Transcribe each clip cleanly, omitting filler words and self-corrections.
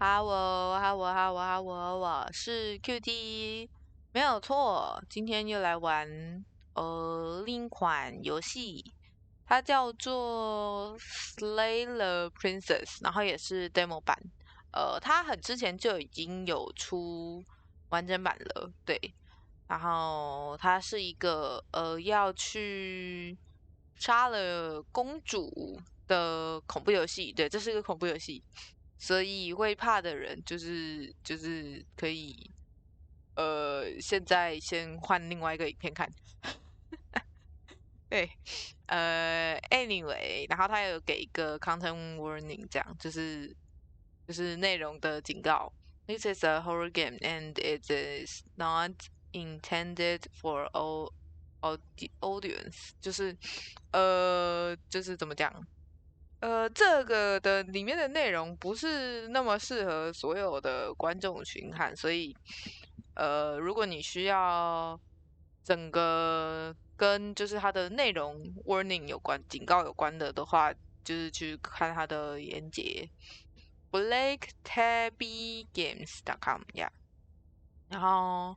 哈喽哈喽哈喽哈喽，我是 KyuD，没有错，今天又来玩另一款游戏，它叫做 Slay the Princess，然后也是 demo 版，它很之前就已经有出完整版了，对，然后它是一个要去杀了公主的恐怖游戏，对，这是一个恐怖游戏。所以会怕的人就是可以现在先换另外一个影片看。对，anyway，然后他有给一个 content warning，这样就是内容的警告。This is a horror game and it is not intended for all audience，就是怎么讲？这个的里面的内容不是那么适合所有的观众群看，所以如果你需要整个跟就是它的内容 warning 有关、警告有关的话，就是去看它的连结 blacktabbygames.com 呀、然后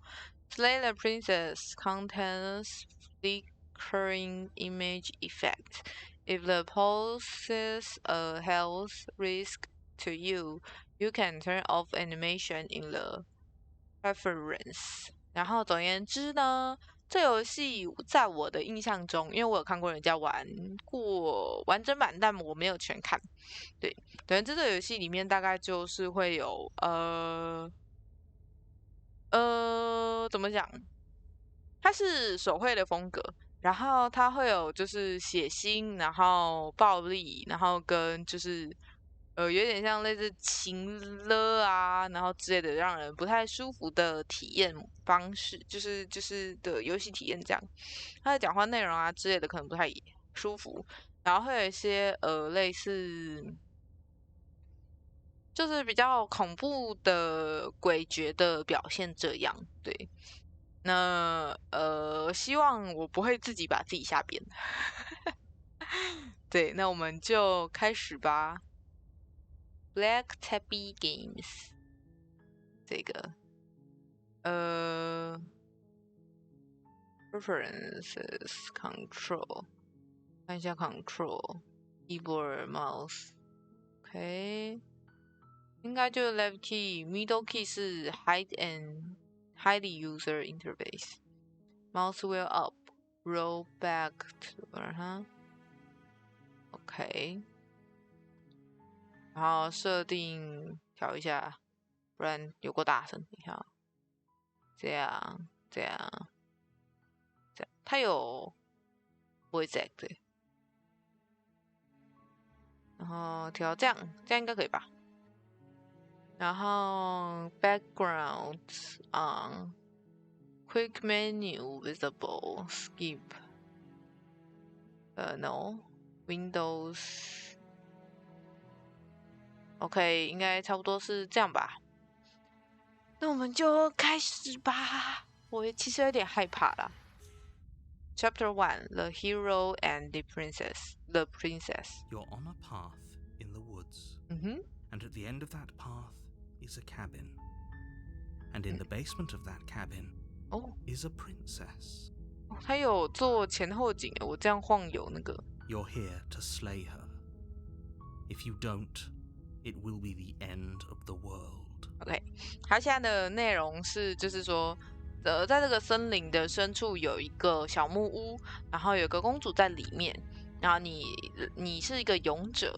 Slay the Princess contains flickering image effects. If the poses a health risk to you, you can turn off animation in the preference. 然后总而言之呢，这游戏在我的印象中，因为我有看过人家玩过完整版，但我没有全看。对，总而言之，这个游戏里面大概就是会有怎么讲？它是手绘的风格，然后它会有就是血腥，然后暴力，然后跟就是有点像类似情勒啊，然后之类的，让人不太舒服的体验方式，就是的游戏体验这样。它的讲话内容啊之类的可能不太舒服，然后会有一些类似就是比较恐怖的诡谲的表现这样，对。那希望我不会自己把自己吓扁。对，那我们就开始吧。Black Tabby Games 这个Preferences Control， 看一下 Control Keyboard Mouse，OK，、应该就 Left Key，Middle Key 是 Hide the User Interface。Mouse wheel up, roll back to OK， 然后设定调一下，不然有够大声。你看，这样，它有 voice act， 然后调这样应该可以吧？然后 background on quick menu visible skip no Windows OK 应该差不多是这样吧。那我们就开始吧。我其实有点害怕啦。Chapter 1 The Hero and the Princess. The Princess. You're on a path in the woods. And at the end of that path is a cabin. And in the basement of that cabin is a princess. 它有做前后景，我这样晃有那个。You're here to slay her. If you don't, it will be the end of the world. OK， 它现在的内容是，就是说，在这个森林的深处有一个小木屋，然后有个公主在里面，然后你是一个勇者，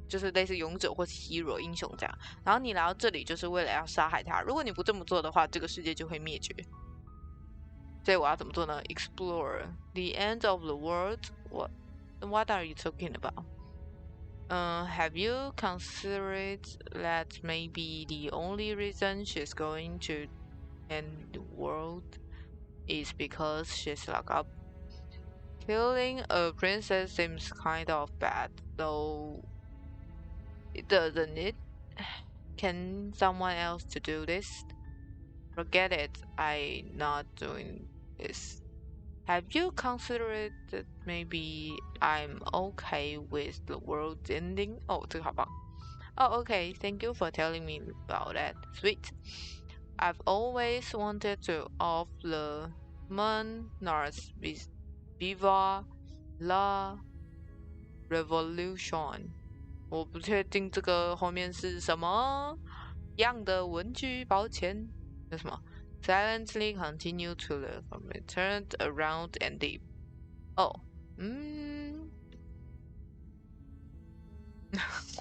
就是类似勇者或 hero 英雄这样，然后你来到这里就是为了要杀害她。如果你不这么做的话，这个世界就会灭绝。所以我要怎么做呢 ？Explore the end of the world. What are you talking about? Have you considered that maybe the only reason she's going to end the world is because she's locked up? Killing a princess seems kind of bad, though, doesn't it? Can someone else to do this? Forget it, I'm not doing this. Have you considered that maybe I'm okay with the world ending? 哦，这个好棒。Oh, okay. Thank you for telling me about that. Sweet. I've always wanted to off the monarchs with Viva la Revolution. 我不确定这个后面是什么样的文具，抱歉。那什么 ？Silently continue to the turned around and deep. 哦，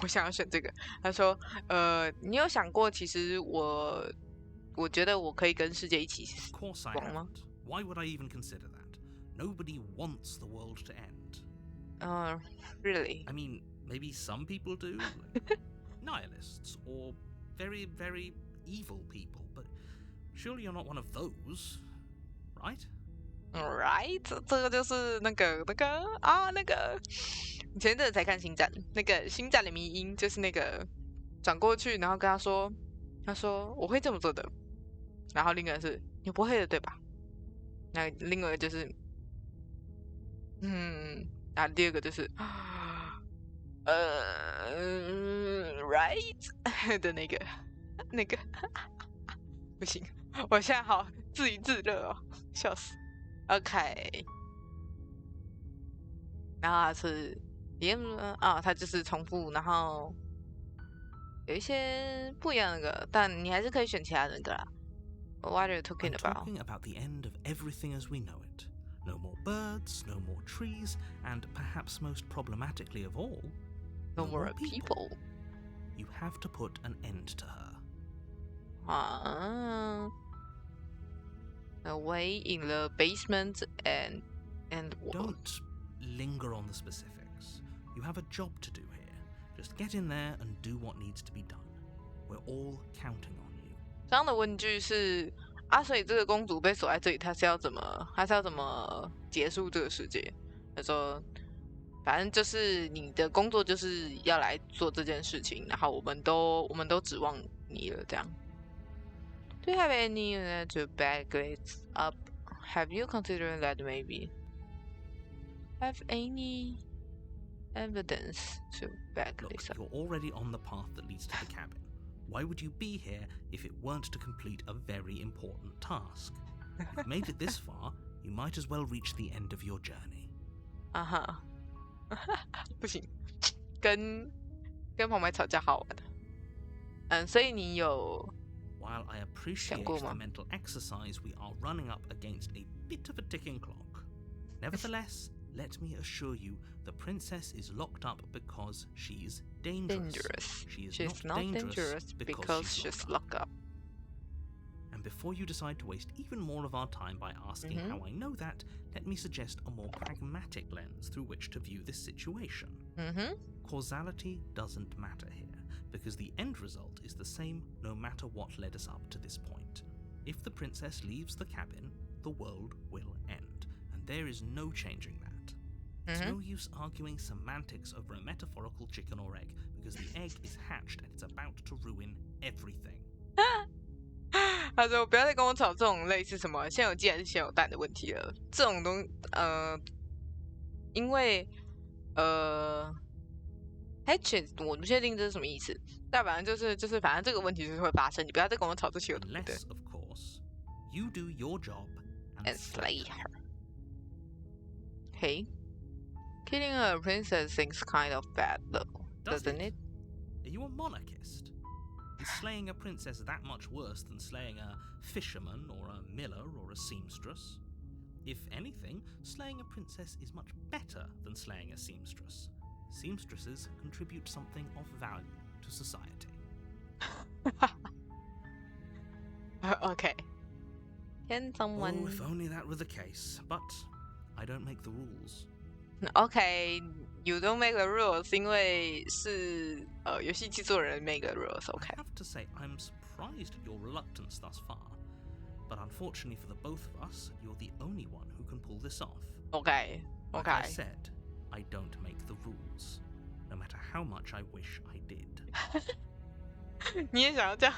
我想要选这个。他说，你有想过，其实我觉得我可以跟世界一起亡吗？ Why would I even consider that? Nobody wants the world to end. Really? I mean, maybe some people do, nihilists or very, very evil people, but surely you're not one of those, right? Right? 这个就是那个前阵子才看星战，那个星战的迷因就是那个转过去，然后跟他说我会这么做的，然后另一个是你不会的对吧？那另外一个就是然后第二个就是right 的那个不行，我现在好自娱自乐哦，笑死。OK， 然后它是它就是重复，然后有一些不一样的那个，但你还是可以选其他的那个啦。What are you talking about? I'm talking about the end of everything as we know it. No more birds, no more trees, and perhaps most problematically of all, no more people. You have to put an end to her. Away in the basement and Don't linger on the specifics. You have a job to do here. Just get in there and do what needs to be done. We're all counting on you. 这样的问句是所以这个公主被锁在这里，她是要怎么结束这个世界？他说，反正就是你的工作就是要来做这件事情，然后我们都指望你了，这样。Do you have any to back it up? Have you considered that maybe? Have any evidence to back this up? You're already on the path that leads to the cabin. Why would you be here if it weren't to complete a very important task? You've made it this far, you might as well reach the end of your journey. 不行，跟旁白吵架好玩。所以你有 While I appreciate the mental exercise, we are running up against a bit of a ticking clock. Nevertheless, let me assure you, the princess is locked up because she's dangerous. She's not dangerous because she's locked up. And before you decide to waste even more of our time by asking how I know that, let me suggest a more pragmatic lens through which to view this situation. Causality doesn't matter here, because the end result is the same no matter what led us up to this point. If the princess leaves the cabin, the world will end, and there is no changing that. It's no use arguing semantics over a metaphorical chicken or egg, because the egg is hatched and it's about to ruin everything. 他说不要再跟我吵这种类似什么先有鸡还是先有蛋的问题了，这种东因为我不确定这是什么意思，但反正就是反正这个问题就是会发生，你不要再跟我吵这些。Unless, of course, you do your job and slay her. Hey, killing a princess seems kind of bad, though, doesn't it? Are you a monarchist? Is slaying a princess that much worse than slaying a fisherman or a miller or a seamstress? If anything, slaying a princess is much better than slaying a seamstress. Seamstresses contribute something of value to society. Okay. Can someone... Oh, if only that were the case. But I don't make the rules. Okay, you don't make the rules 因为是游戏制作人 make the rules. Okay. I have to say, I'm surprised at your reluctance thus far. But unfortunately for the both of us, you're the only one who can pull this off. Okay. Like I said, I don't make the rules, no matter how much I wish I did. 你也想要这样，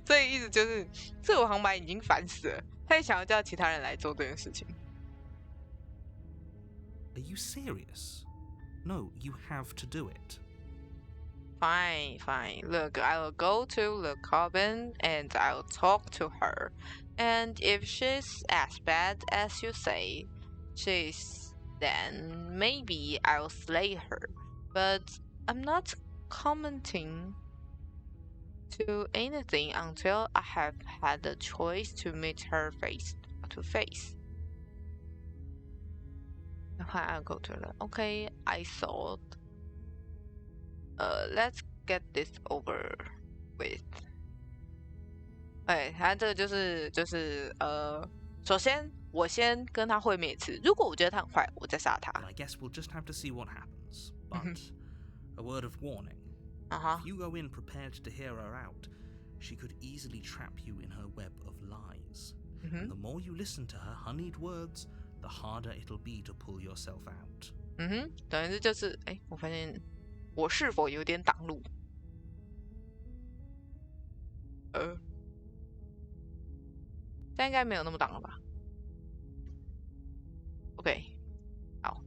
所以意思就是这个旁白已经烦死了，他也想要叫其他人来做这件事情。Are you serious? No, you have to do it. Fine, fine. Look, I'll go to the cabin and I'll talk to her. And if she's as bad as you say then maybe I'll slay her. But I'm not commenting to anything until I have had the choice to meet her face to face. I'll go to her. Okay, I thought. Let's get this over with. 他这个就是首先我先跟他会面一次，如果我觉得他很坏，我再杀他。I guess we'll just have to see what happens. But a word of warning. If you go in prepared to hear her out, she could easily trap you in her web of lies. And the more you listen to her honeyed words, the harder it'll be to pull yourself out. 等于就是我发现我是否有点挡路？但应该没有那么挡了吧 ？OK， 好，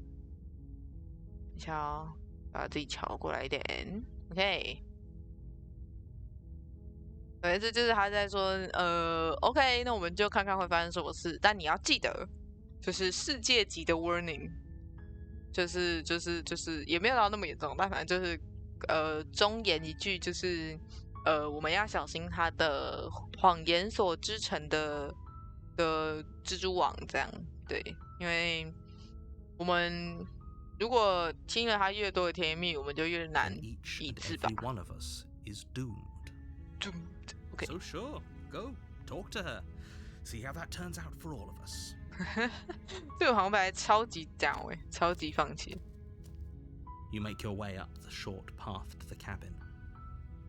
等一下哦，把自己调过来一点。OK， 对，这就是他在说，OK， 那我们就看看会发生什么事。但你要记得，就是世界级的 warning， 就是也没有到那么严重，但反正就是忠言一句，就是我们要小心他的谎言所织成的蜘蛛网，这样对，因为我们如果听了他越多的甜言蜜语，我们就越难抑制吧。Every one of us is doomed. Doomed. Okay. So sure, go talk to her. See how that turns out for all of us. 这个好像本来超级讲超级放弃。You make your way up the short path to the cabin.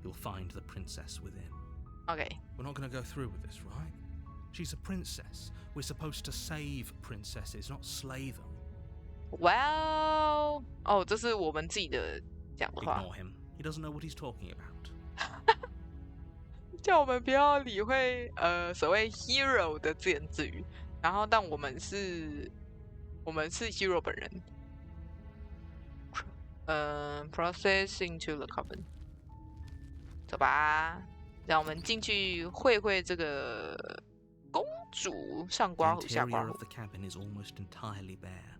You'll find the princess within. Okay. We're not going to go through with this, right? She's a princess. We're supposed to save princesses, not slay them. Well, 这是我们自己的讲的话。Ignore him. He doesn't know what he's talking about. 叫我们不要理会所谓 hero 的自言自语，然后但我们是 hero 本人。Process into the cabin。走吧，让我们进去会会这个公主上刮胡下刮胡。The interior of the cabin is almost entirely bare.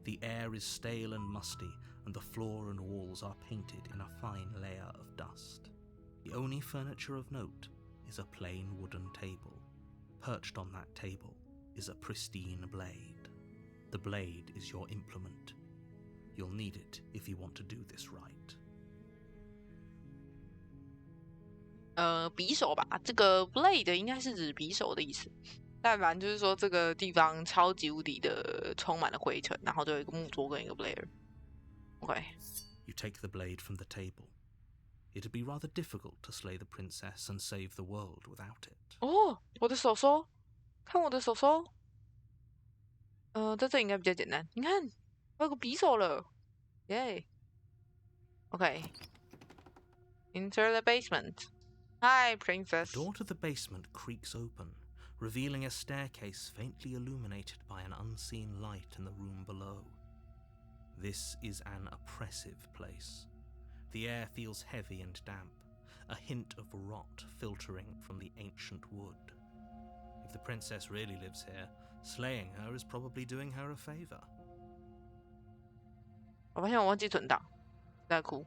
The air is stale and musty, and the floor and walls are painted in a fine layer of dust. The only furniture of note is a plain wooden table. Perched on that table is a pristine blade. The blade is your implement. You'll need it if you want to do this right. 匕首吧，这个 blade 应该是指匕首的意思。但反正就是说这个地方超级无敌的充满了灰尘，然后就有一个木桌跟一个 blade。OK。You take the blade from the table. It'd be rather difficult to slay the princess and save the world without it. 我的手手，看我的手手。在这应该比较简单。你看，我有个匕首了，耶。OK。Enter the basement. Hi, princess. The door to the basement creaks open, revealing a staircase faintly illuminated by an unseen light in the room below. This is an oppressive place. The air feels heavy and damp, a hint of rot filtering from the ancient wood. If the princess really lives here, slaying her is probably doing her a favor. 我发现我忘记存档，在哭。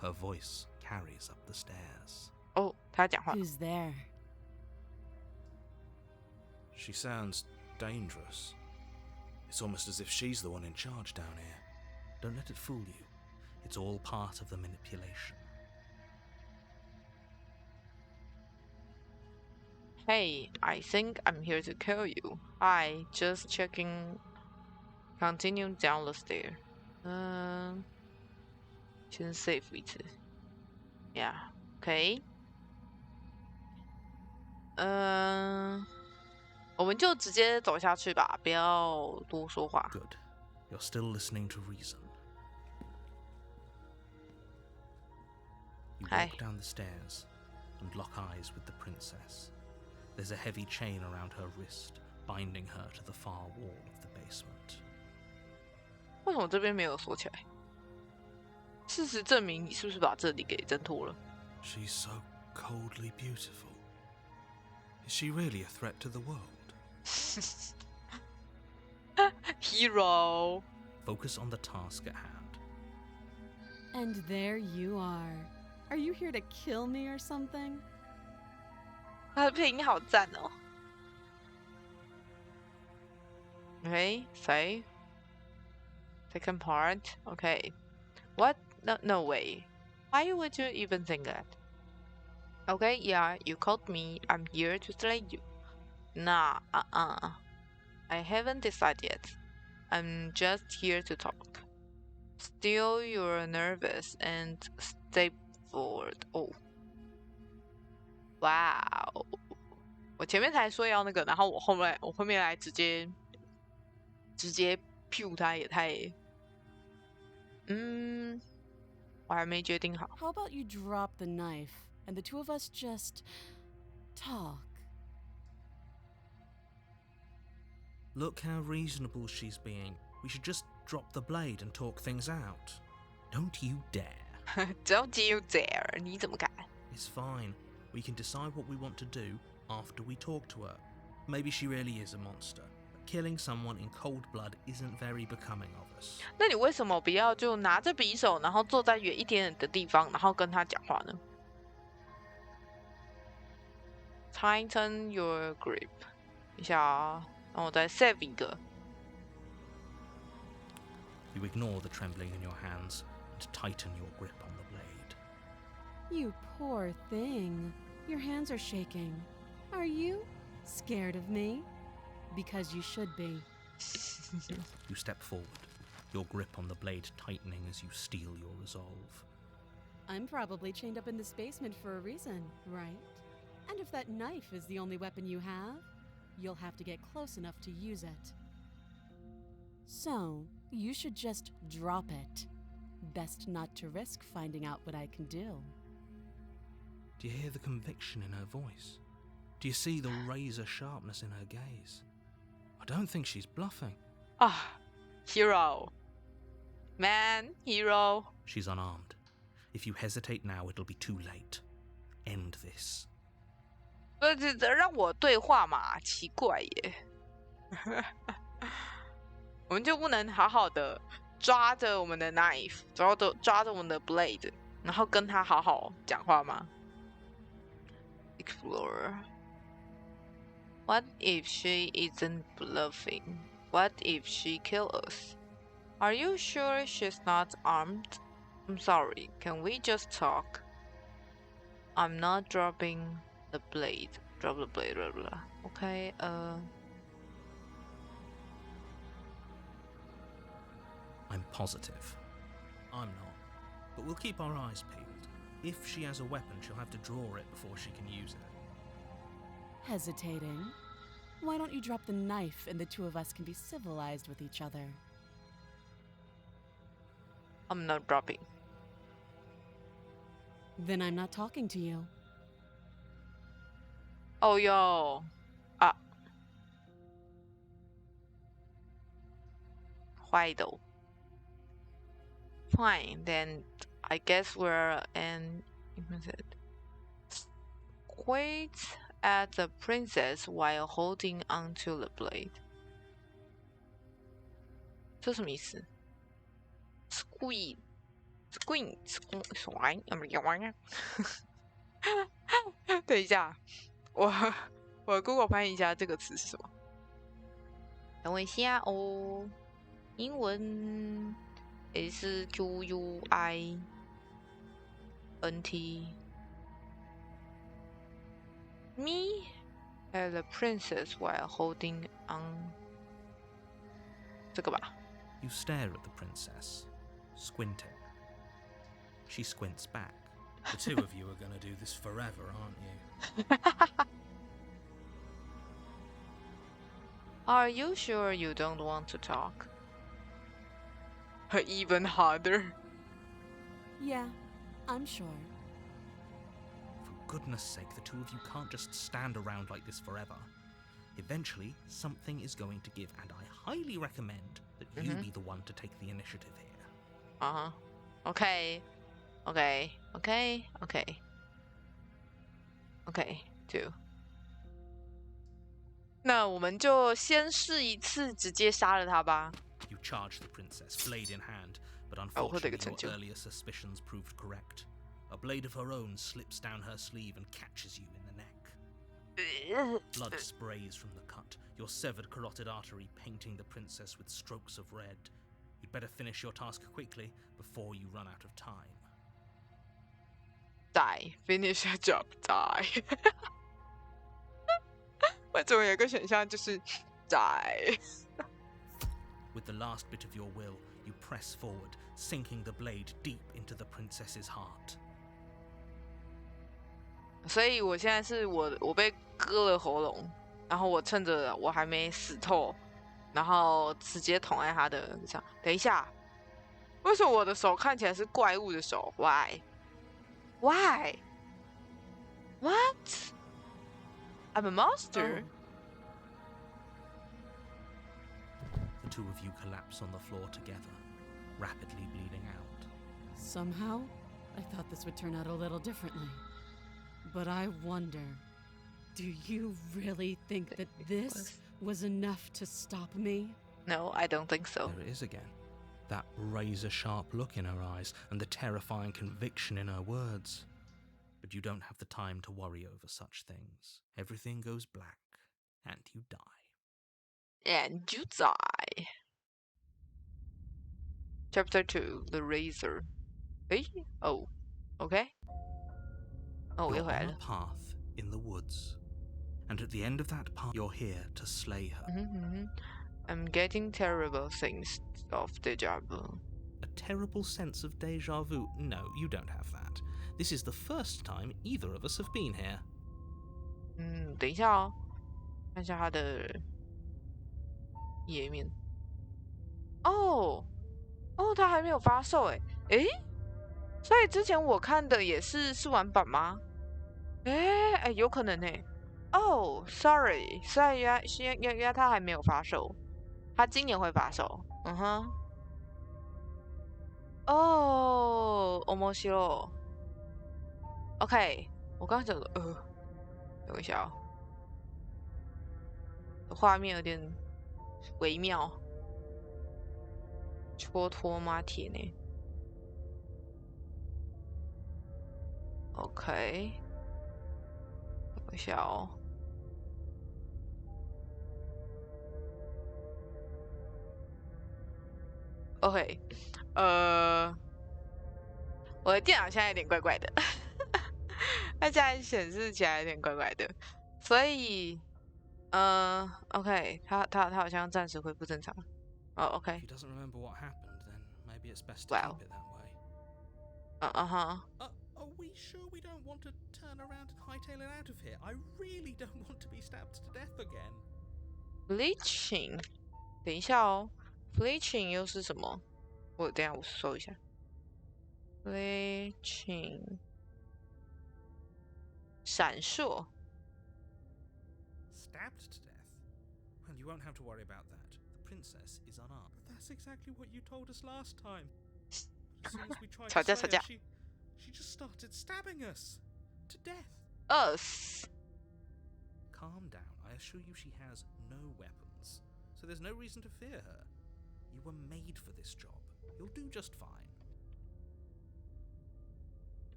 Her voice carries up the stairs. 他讲话。Who's there? She sounds dangerous. It's almost as if she's the one in charge down here. Don't let it fool you. It's all part of the manipulation. Hey, I think I'm here to kill you. Hi, just checking. Continue down the stair. 先 save 一次。Yeah, OK。我们就直接走下去吧，不要多说话。Good. You're still listening to reason. You walk down the stairs and lock eyes with the princess. There's a heavy chain around her wrist, binding her to the far wall of the basement. 为什么这边没有锁起来？事实证明，你是不是把这里给挣脱了 She's so coldly beautiful. Is she really a threat to the world? Hero. Focus on the task at hand. And there you are. Are you here to kill me or something? 他的配音好赞哦。Okay, so second part. Okay, what? No way. Why would you even think that? Okay, yeah, you called me. I'm here to slay you. Nah, I haven't decided yet. I'm just here to talk. Still, you're nervous and stay forward. Oh, wow. 我前面才说要那个，然后我后面来直接 Q 他也太，我还没决定好。How about you drop the knife and the two of us just talk? Look how reasonable she's being. We should just drop the blade and talk things out. Don't you dare. Don't you dare. 你怎么敢？ It's fine. We can decide what we want to do after we talk to her. Maybe she really is a monster. But killing someone in cold blood isn't very becoming of us. 那你为什么不要就拿着匕首，然后坐在远一点的地方，然后跟他讲话呢？ Tighten your grip. 一下啊，然后我再 save 一个。 You ignore the trembling in your hands and tighten your grip on the blade. You poor thing. Your hands are shaking. Are you scared of me? Because you should be. You step forward, your grip on the blade tightening as you steel your resolve. I'm probably chained up in this basement for a reason, right? And if that knife is the only weapon you have, you'll have to get close enough to use it. So, you should just drop it. Best not to risk finding out what I can do. Do you hear the conviction in her voice? Do you see the razor sharpness in her gaze? I don't think she's bluffing. Hero. Man, hero. She's unarmed. If you hesitate now, it'll be too late. End this. 这让我对话嘛，奇怪耶。我们就不能好好的抓着我们的 knife， 抓着我们的 blade， 然后跟他好好讲话吗 ？Explorer. What if she isn't bluffing? What if she kills us? Are you sure she's not armed? I'm sorry, can we just talk? I'm not dropping the blade. Drop the blade, blah blah. Okay, I'm positive. I'm not. But we'll keep our eyes peeled. If she has a weapon, she'll have to draw it before she can use it. Hesitating? Why don't you drop the knife and the two of us can be civilized with each other? I'm not dropping. Then I'm not talking to you. Oh yo. Why though? Fine, then I guess we're an wait at the princess while holding onto the blade. 这什么意思 ？Squeeze, squeeze, 等一下，我 Google 翻译一下这个词是什么？等我一下哦，英文 SQUINT。Me as a princess while holding on 这个吧。 You stare at the princess, squinting. She squints back. The two of you are going to do this forever, aren't you? Are you sure you don't want to talk? Even harder. Yeah, I'm sure. For goodness sake, the two of you can't just stand around like this forever. Eventually, something is going to give, and I highly recommend that You be the one to take the initiative here. Okay. 2。那我们就先试一次，直接杀了他吧。You charge the princess, blade in hand, but unfortunately your earlier suspicions proved correct. A blade of her own slips down her sleeve and catches you in the neck. Blood sprays from the cut, your severed carotid artery painting the princess with strokes of red. You'd better finish your task quickly before you run out of time. Die. Finish your job. Die. 为什么有个选项就是 die? With the last bit of your will, you press forward, sinking the blade deep into the princess's heart. 所以我现在是我被割了喉咙，然后我趁着我还没死透，然后直接捅在他的上。等一下，为什么我的手看起来是怪物的手 ？Why? Why? What? I'm a monster. The two of you collapse on the floor together, rapidly bleeding out. Somehow, I thought this would turn out a little differently. But I wonder, do you really think that this was enough to stop me? No, I don't think so. There it is again. That razor-sharp look in her eyes and the terrifying conviction in her words. But you don't have the time to worry over such things. Everything goes black, and you die. And you die. Chapter 2, The Razor. Oh, okay. Oh, you're又回来了。 on a path in the woods, and at the end of that path, you're here to slay her. I'm getting terrible things of deja vu. A terrible sense of deja vu? No, you don't have that. This is the first time either of us have been here. 等一下哦，看一下它的页面。哦，它还没有发售诶，所以之前我看的也是试玩版吗？有可能诶。sorry， 所以原来它还没有发售，它今年会发售。面白い。OK， 我刚刚讲的等一下画面有点微妙，戳托马铁呢。OK， 等一下哦。OK， 我的电脑现在有点怪怪的，它现在显示起来有点怪怪的，所以OK， 它好像暂时恢复正常。OK。If he doesn't remember what happened, then maybe it's best to keep it that way. Are we sure we don't want to turn around and hightail it out of here? I really don't want to be stabbed to death again. Bleaching， 等一下哦 ，Bleaching 又是什么？等一下我搜一下。Bleaching， 闪烁。Stabbed to death? Well, you won't have to worry about that. The princess is unarmed. But that's exactly what you told us last time. As soon as we tried to slay her, she just started stabbing us to death. Us. Calm down. I assure you she has no weapons. So there's no reason to fear her. You were made for this job. You'll do just fine.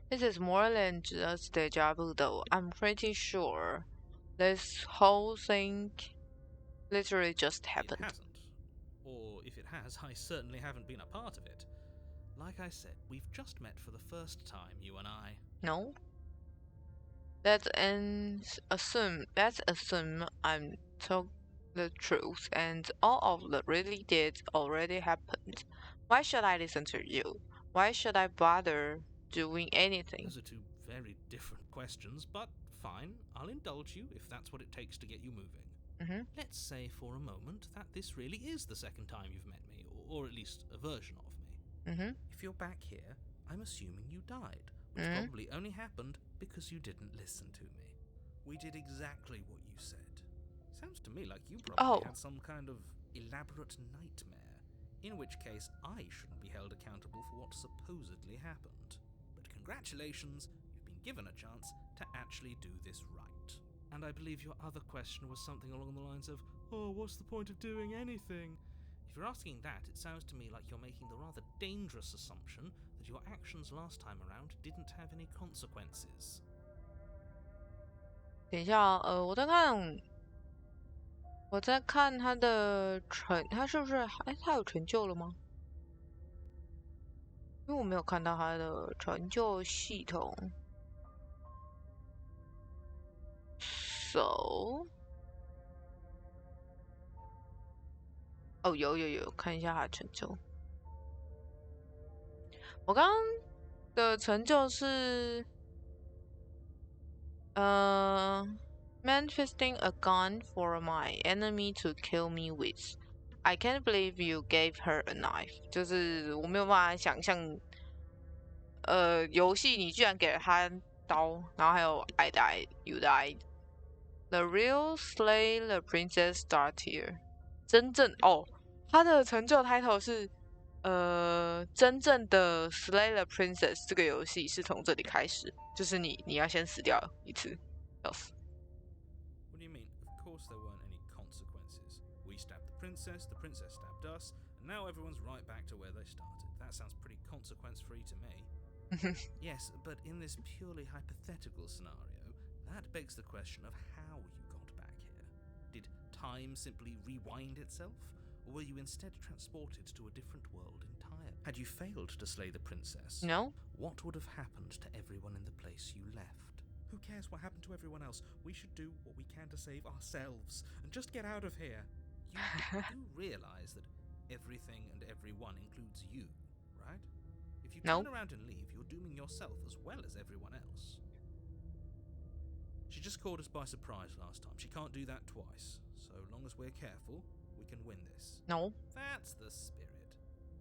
This is more than just deja vu, though. I'm pretty sure this whole thing literally just happened. It hasn't. Or if it has, I certainly haven't been a part of it. Like I said, we've just met for the first time, you and I. No. Let's assume I'm told the truth and all of the really did already happened. Why should I listen to you? Why should I bother doing anything? Those are two very different questions, but fine. I'll indulge you if that's what it takes to get you moving. Let's say for a moment that this really is the second time you've met me, or at least a version of me. If you're back here, I'm assuming you died, which probably only happened because you didn't listen to me. We did exactly what you said. Sounds to me like you probably had some kind of elaborate nightmare. in which case I shouldn't be held accountable for what supposedly happened. But congratulations, you've been given a chance to actually do this right. And I believe your other question was something along the lines of, oh, what's the point of doing anything? If you're asking that, it sounds to me like you're making the rather dangerous assumption that your actions last time around didn't have any consequences. 等一下，我在看他的他是不是他有成就了吗？因为我没有看到他的成就系统。So， 哦，有，看一下他的成就。我刚刚的成就是manifesting a gun for my enemy to kill me with. I can't believe you gave her a knife. 就是我没有办法想象，游戏你居然给了他刀，然后还有 I died, you died. The real slay the princess start here. 真正他的成就 title 是真正的 slay the princess 这个游戏是从这里开始，就是你要先死掉一次，要死。What do you mean? Of course there weren't any consequences. We stabbed the princess stabbed us, and now everyone's right back to where they started. That sounds pretty consequence-free to me. Yes, but in this purely hypothetical scenario, that begs the question of how you got back here. Did time simply rewind itself? Or were you instead transported to a different world entirely? Had you failed to slay the princess, No. What would have happened to everyone in the place you left? Who cares what happened to everyone else? We should do what we can to save ourselves and just get out of here. You do realize that everything and everyone includes you, right? If you turn around and leave, you're dooming yourself as well as everyone else. She just caught us by surprise last time. She can't do that twice. So long as we're careful, we can win this. No. That's the spirit.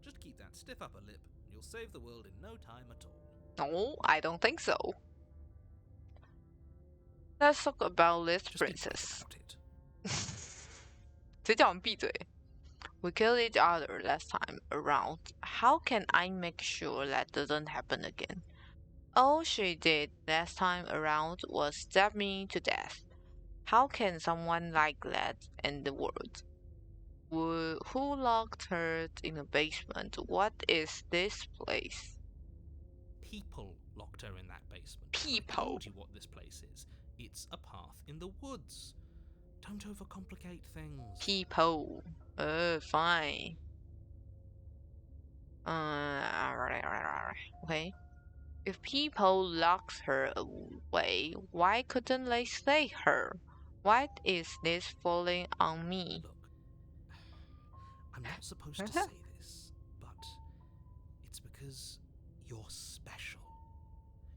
Just keep that stiff upper lip, and you'll save the world in no time at all. No, I don't think so. Let's talk about this Just princess. About it. 谁叫我们闭嘴 We killed each other last time around. How can I make sure that doesn't happen again? All she did last time around was stab me to death. How can someone like that end the world? Who locked her in the basement? What is this place? People locked her in that basement. People. I told you what this place is. It's a path in the woods. Don't overcomplicate things. People. Fine. Okay. If people locked her away, why couldn't they slay her? What is this falling on me? Look, I'm not supposed to say this, but it's because you're special.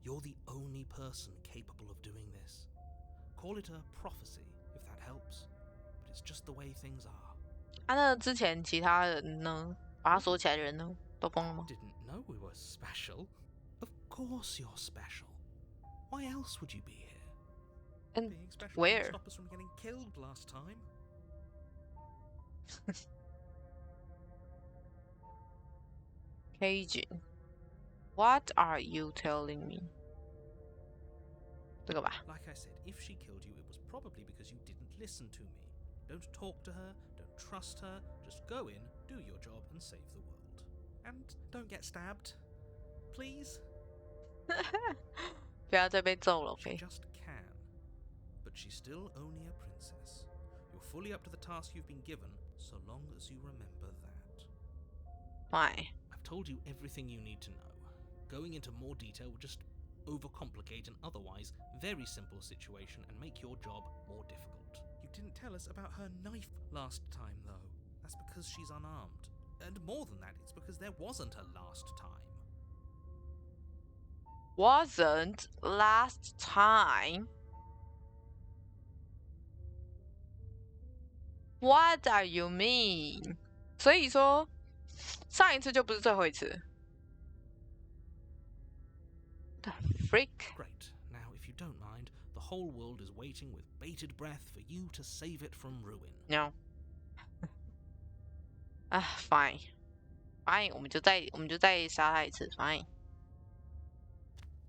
You're the only person capable of doing this. Call it a prophecy, if that helps. But it's just the way things are. 那之前其他人呢？把他锁起来的人呢？都疯了吗？ Didn't know we were special. Of course you're special. Why else would you be here? And Being special where? didn't stop us from getting killed last time. KyuD, what are you telling me? 这个吧。 Like I said, if she killed you, it was probably because you didn't listen to me. Don't talk to her, don't trust her, just go in, do your job, and save the world. And don't get stabbed. Please? 不要再被揍了 She ，OK？ just can. But she's still only a princess. You're fully up to the task you've been given, so long as you remember that. Fine. I've told you everything you need to know. Going into more detail would just overcomplicate an otherwise very simple situation and make your job more difficult. You didn't tell us about her knife last time, though. That's because she's unarmed. And more than that, it's because there wasn't a last time. Wasn't last time. What are you mean? 所以说上一次就不是最后一次。The freak? Great. Now, if you don't mind, the whole world is waiting with bated breath for you to save it from ruin. No. Fine. ，fine，我们就再杀他一次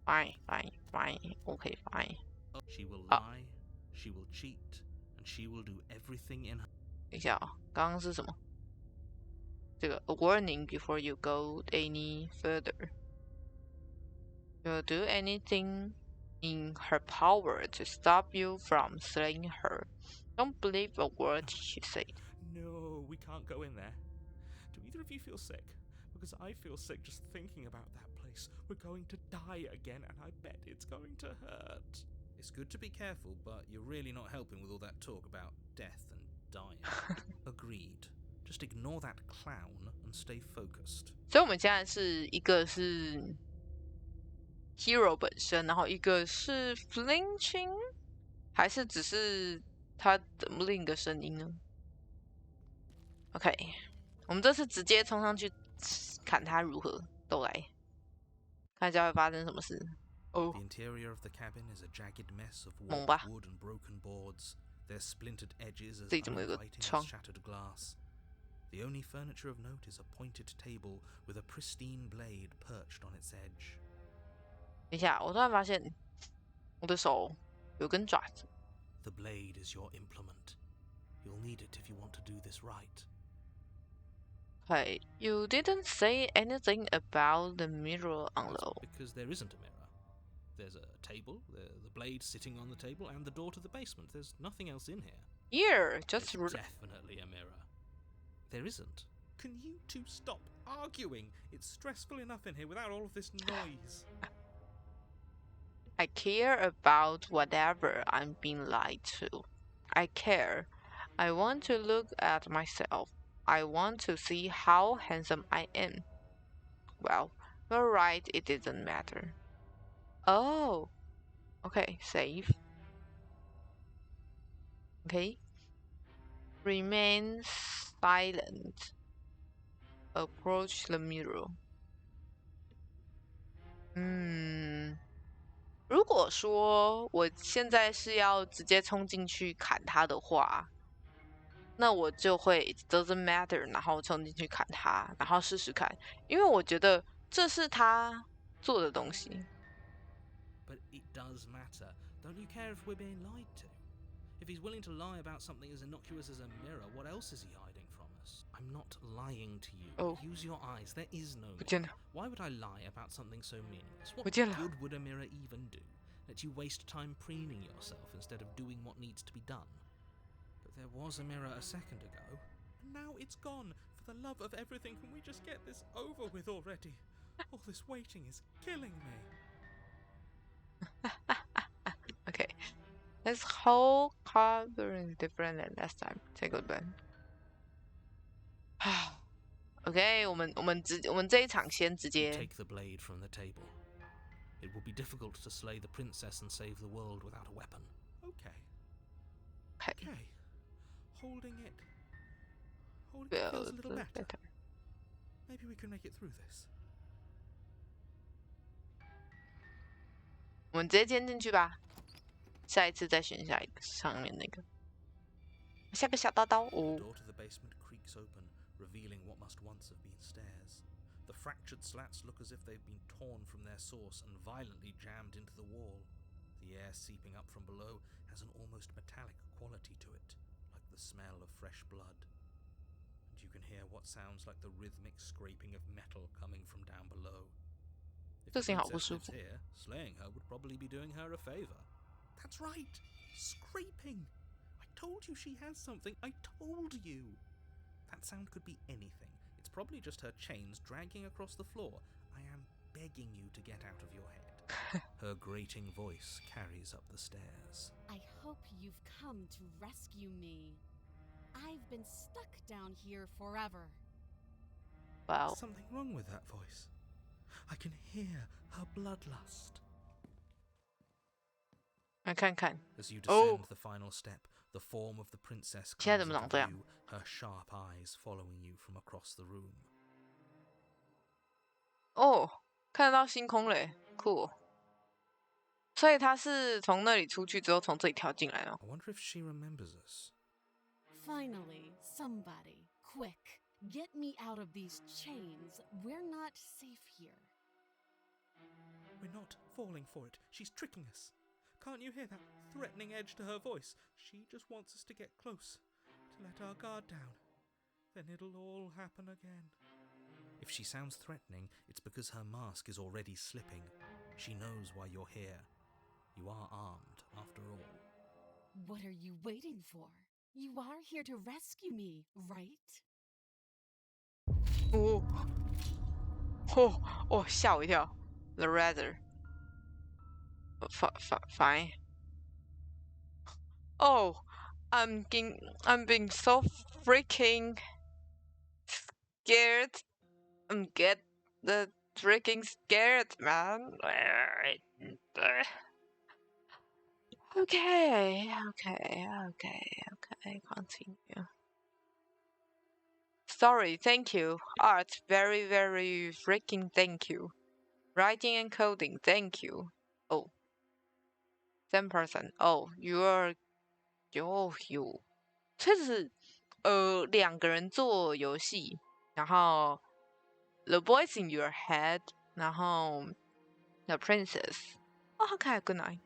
，fine，OK fine。She will lie, she will cheat, and she will do everything in her. 等一下啊，刚刚是什么？这个 a warning before you go any further. You'll do anything in her power to stop you from slaying her. Don't believe a word she said. No, we can't go in there. Do either of you feel sick? Because I feel sick just thinking about that place. We're going to die again, and I bet it's going to hurt. It's good to be careful, but you're really not helping with all that talk about death and dying. Agreed. Just ignore that clown and stay focused. 所以我们现在是一个是 hero 本身，然后一个是 flinching， 还是只是他的另一个声音呢 ？OK， 我们这次直接冲上去砍他如何？都来，看一下会发生什么事。哦， The interior of the cabin is a jagged mess of 猛吧 warped wood and broken boards. Their splintered edges as 这里怎么有个 uninviting 窗 as shattered glass. The only furniture of note is a pointed table with a pristine blade perched on its edge. 等一下，我突然发现我的手有根爪子。The blade is your implement. You'll need it if you want to do this right. Hey, you didn't say anything about the mirror on That's low. because there isn't a mirror. There's a table, the blade sitting on the table, and the door to the basement. There's nothing else in here. Here, just There's definitely a mirror. There isn't. Can you two stop arguing? It's stressful enough in here without all of this noise. I care about whatever I'm being lied to. I care. I want to look at myself. I want to see how handsome I am. Well, you're right, it doesn't matter. Oh. Okay, save. Okay. Remain silent. Approach the mirror. 如果说我现在是要直接冲进去砍他的话，那我就会 it doesn't matter， 然后冲进去砍他，然后试试看，因为我觉得这是他做的东西。But it does matter. Don't you care if we're being lied to? If he's willing to lie about something as innocuous as a mirror, what else is he hiding from us? I'm not lying to you. Oh. Use your eyes. There is no 不见了， Why would I lie about something so meaningless? What 不见了。 good would a mirror even do? Let you waste time preening yourself instead of doing what needs to be done. But there was a mirror a second ago, and now it's gone. For the love of everything, can we just get this over with already? All this waiting is killing me. Okay, this whole cover is different than last time. Take a look. OK， 我们这一场先直 You 接 take the blade from the table. It will be difficult to slay the princess and save the world without a weapon. Okay. Okay. Holding it feels a little better. Maybe we can make it through this. 我们直接先进去吧，下一次再选下一个上面那个，下个小刀刀 The 哦。 door to the basement creaks open, revealing what must once have been stairs. The fractured slats look as if they've been torn from their source and violently jammed into the wall. The air seeping up from below has an almost metallic quality to it, like the smell of fresh blood. And you can hear what sounds like the rhythmic scraping of metal coming from down below. If the 这声音好不 princess 舒 lives 服。 here, slaying her would probably be doing her a favor. That's right! Scraping! I told you she has something! I told you! That sound could be anything. It's probably just her chains dragging across the floor. I am begging you to get out of your head. Her grating voice carries up the stairs. I hope you've come to rescue me. I've been stuck down here forever. Wow. Something wrong with that voice. I can hear her bloodlust. 来看看 As you Oh. descend the final step, the form of the princess 现在 comes 怎么长 into 这样？ view, her sharp eyes following you from across the room. 哦，看得到星空嘞，酷哦。所以他是从那里出去之后，从这里跳进来哦。 I wonder if she remembers us. Finally, somebody, quick, Get me out of these chains. We're not safe here. We're not falling for it. She's tricking us. Can't you hear that threatening edge to her voice? She just wants us to get close, to let our guard down. Then it'll all happen again. If she sounds threatening, it's because her mask is already slipping. She knows why you're here. You are armed, after all. What are you waiting for? You are here to rescue me, right? 吓我一跳。The rather. Fine. Oh, I'm being so freaking scared. I'm get the freaking scared, man. Okay. Continue. Story, thank you. Art, very, very freaking thank you. Writing and coding, thank you. Oh. 10%. Oh, you. 这是2个人做游戏，然后 The Voice in Your Head， 然后 The Princess。OK, good night.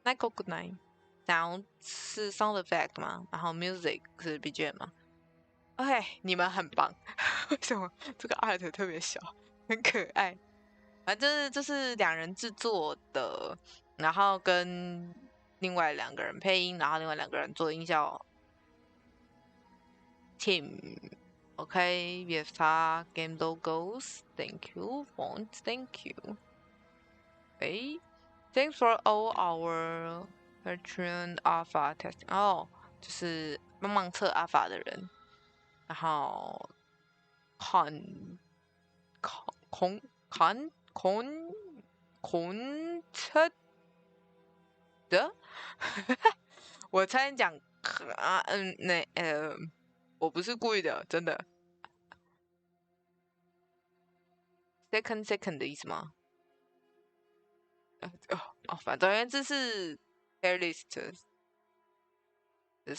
Night, good night. Sound 是 sound effect 嘛，然后 music 是 BGM 嘛。OK， 你们很棒。为什么这个 art 特别小，很可爱？反正这是2人制作的，然后跟另外2个人配音，然后另外2个人做音效。Team, OK, Vieta Game Logos, thank you. Font, thank you. Okay, thanks for all our Patreon Alpha testing. 就是帮忙测 Alpha 的人，然后测的，我差点讲我不是故意的，真的。second 的意思吗？反正这是 playlist 的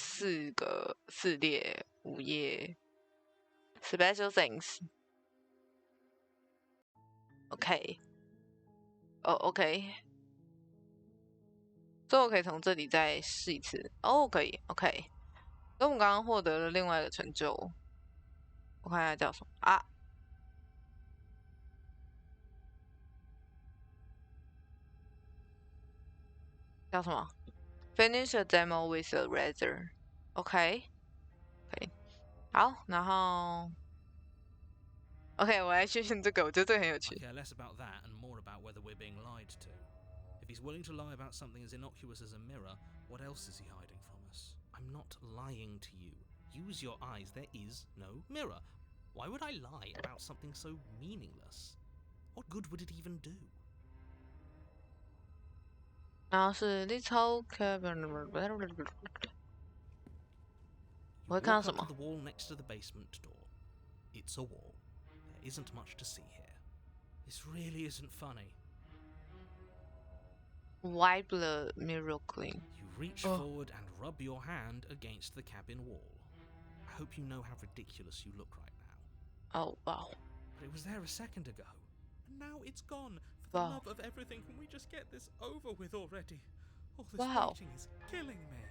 4列5页 special things。OK， OK， 最后可以从这里再试一次。可以 OK。所以我们刚刚获得了另外一个成就，我看一下叫什么啊？叫什么 ？Finish a demo with a razor。OK， 好，然后 OK， 我来学学这个，我觉得这个很有趣。I care less about that and more about whether we're being lied to. If he's willing to lie about something as innocuous as a mirror, what else is he hiding from us? I'm not lying to you. Use your eyes. There is no mirror. Why would I lie about something so meaningless? What good would it even do? 然后是 little cabin， 我会看到什么 You walk up to the wall next to the basement door. It's a wall. There isn't much to see here. This really isn't funny.？Wipe the mirror clean. You reach forward and rub your hand against the cabin wall. I hope you know how ridiculous you look right now. Oh wow. But it was there a second ago. And now it's gone. For the love of everything, can we just get this over with already? All this waiting is killing me.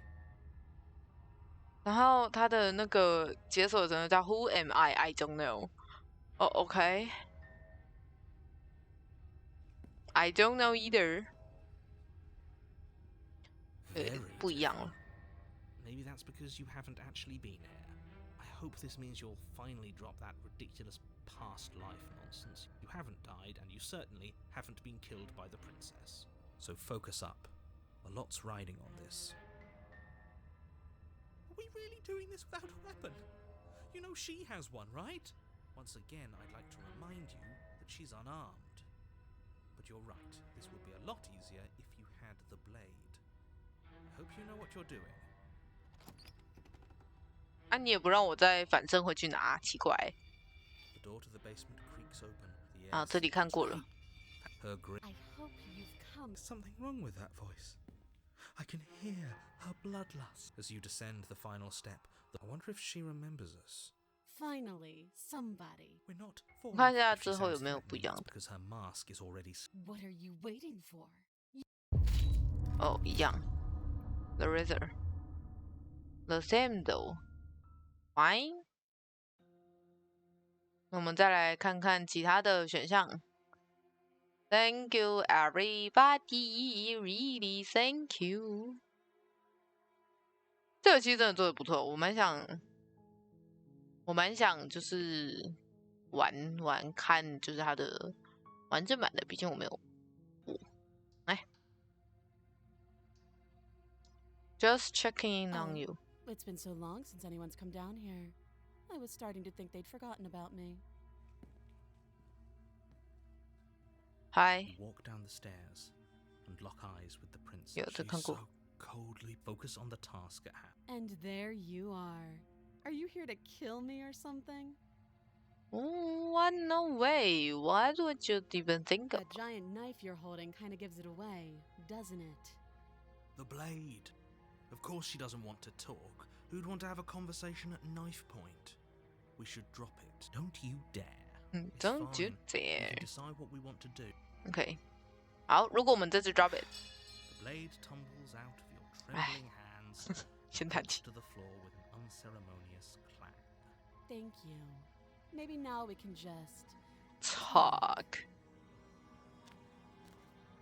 然后他的那个解锁真的叫 Who am I? I don't know. OK. I don't know either. 不一样了。Maybe that's because you haven't actually been here. I hope this means you'll finally drop that ridiculous past life nonsense. You haven't died, and you certainly haven't been killed by the princess. So focus up. A lot's riding on this. Are we really doing this without a weapon? You know she has one, right? Once again, I'd like to remind you that she's unarmed. But you're right, this would be a lot easier if you had the blade. I hope you know what you're doing. 你也不让我再反身回去拿，奇怪。The door to the basement creaks open. The 这里看过了。Her grip. I hope you've come. There's something wrong with that voice. I can hear her bloodlust as you descend the final step. I wonder if she remembers us. Finally, somebody. We're not 我 falling 看一 for 下 it if 之 she 后有 sounds 没有不一 threatening. 样 It's 的。 because her mask is already. What are you waiting for? 哦，一样。The razor. The same though. Fine. 那我们再来看看其他的选项。Thank you, everybody. Really, thank you. 这个其实真的做的不错，我蛮想就是玩玩看，就是它的完整版的，毕竟我没有过。来 ，Just checking in on you. It's been so long since anyone's come down here. I was starting to think they'd forgotten about me. Hi. You walk down the stairs and lock eyes with the princess. 有这看 She's 过。 so coldly focused on the task at hand. And there you are. Are you here to kill me or something? What? No way. What would you even think of? That giant knife you're holding kind of gives it away, doesn't it? The blade. Of course she doesn't want to talk. Who'd want to have a conversation at knife point? We should drop it. Don't you dare. It's Don't you fine. We dare. can decide what we want to do. OK， 好，如果我们这次 drop it， The blade tumbles out of your trembling hands, 先弹起。 to the floor with an unceremonious clang. Thank you. Maybe now we can just... Talk.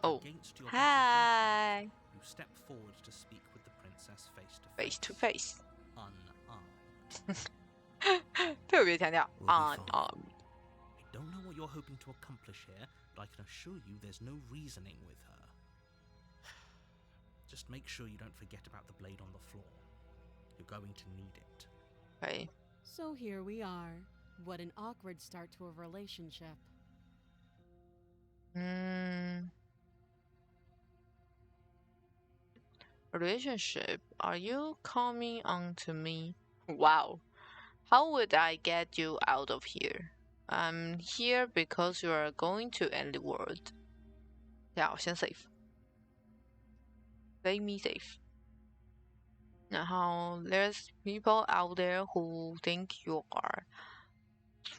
Oh, Against your hi. better judgment, you step forward to speak with the princess face to Face to face. Unarmed. 特别强调 We'll be on fine. on. I don't know what you're hoping to accomplish here, but I can assure you there's no reasoning with her. Just make sure you don't forget about the blade on the floor. You're going to need it. OK， So here we are. What an awkward start to a relationship. Relationship. Are you coming on to me? Wow. How would I get you out of here? I'm here because you are going to end the world. 呀，我先 save. Play me safe. 然后 there's people out there who think you are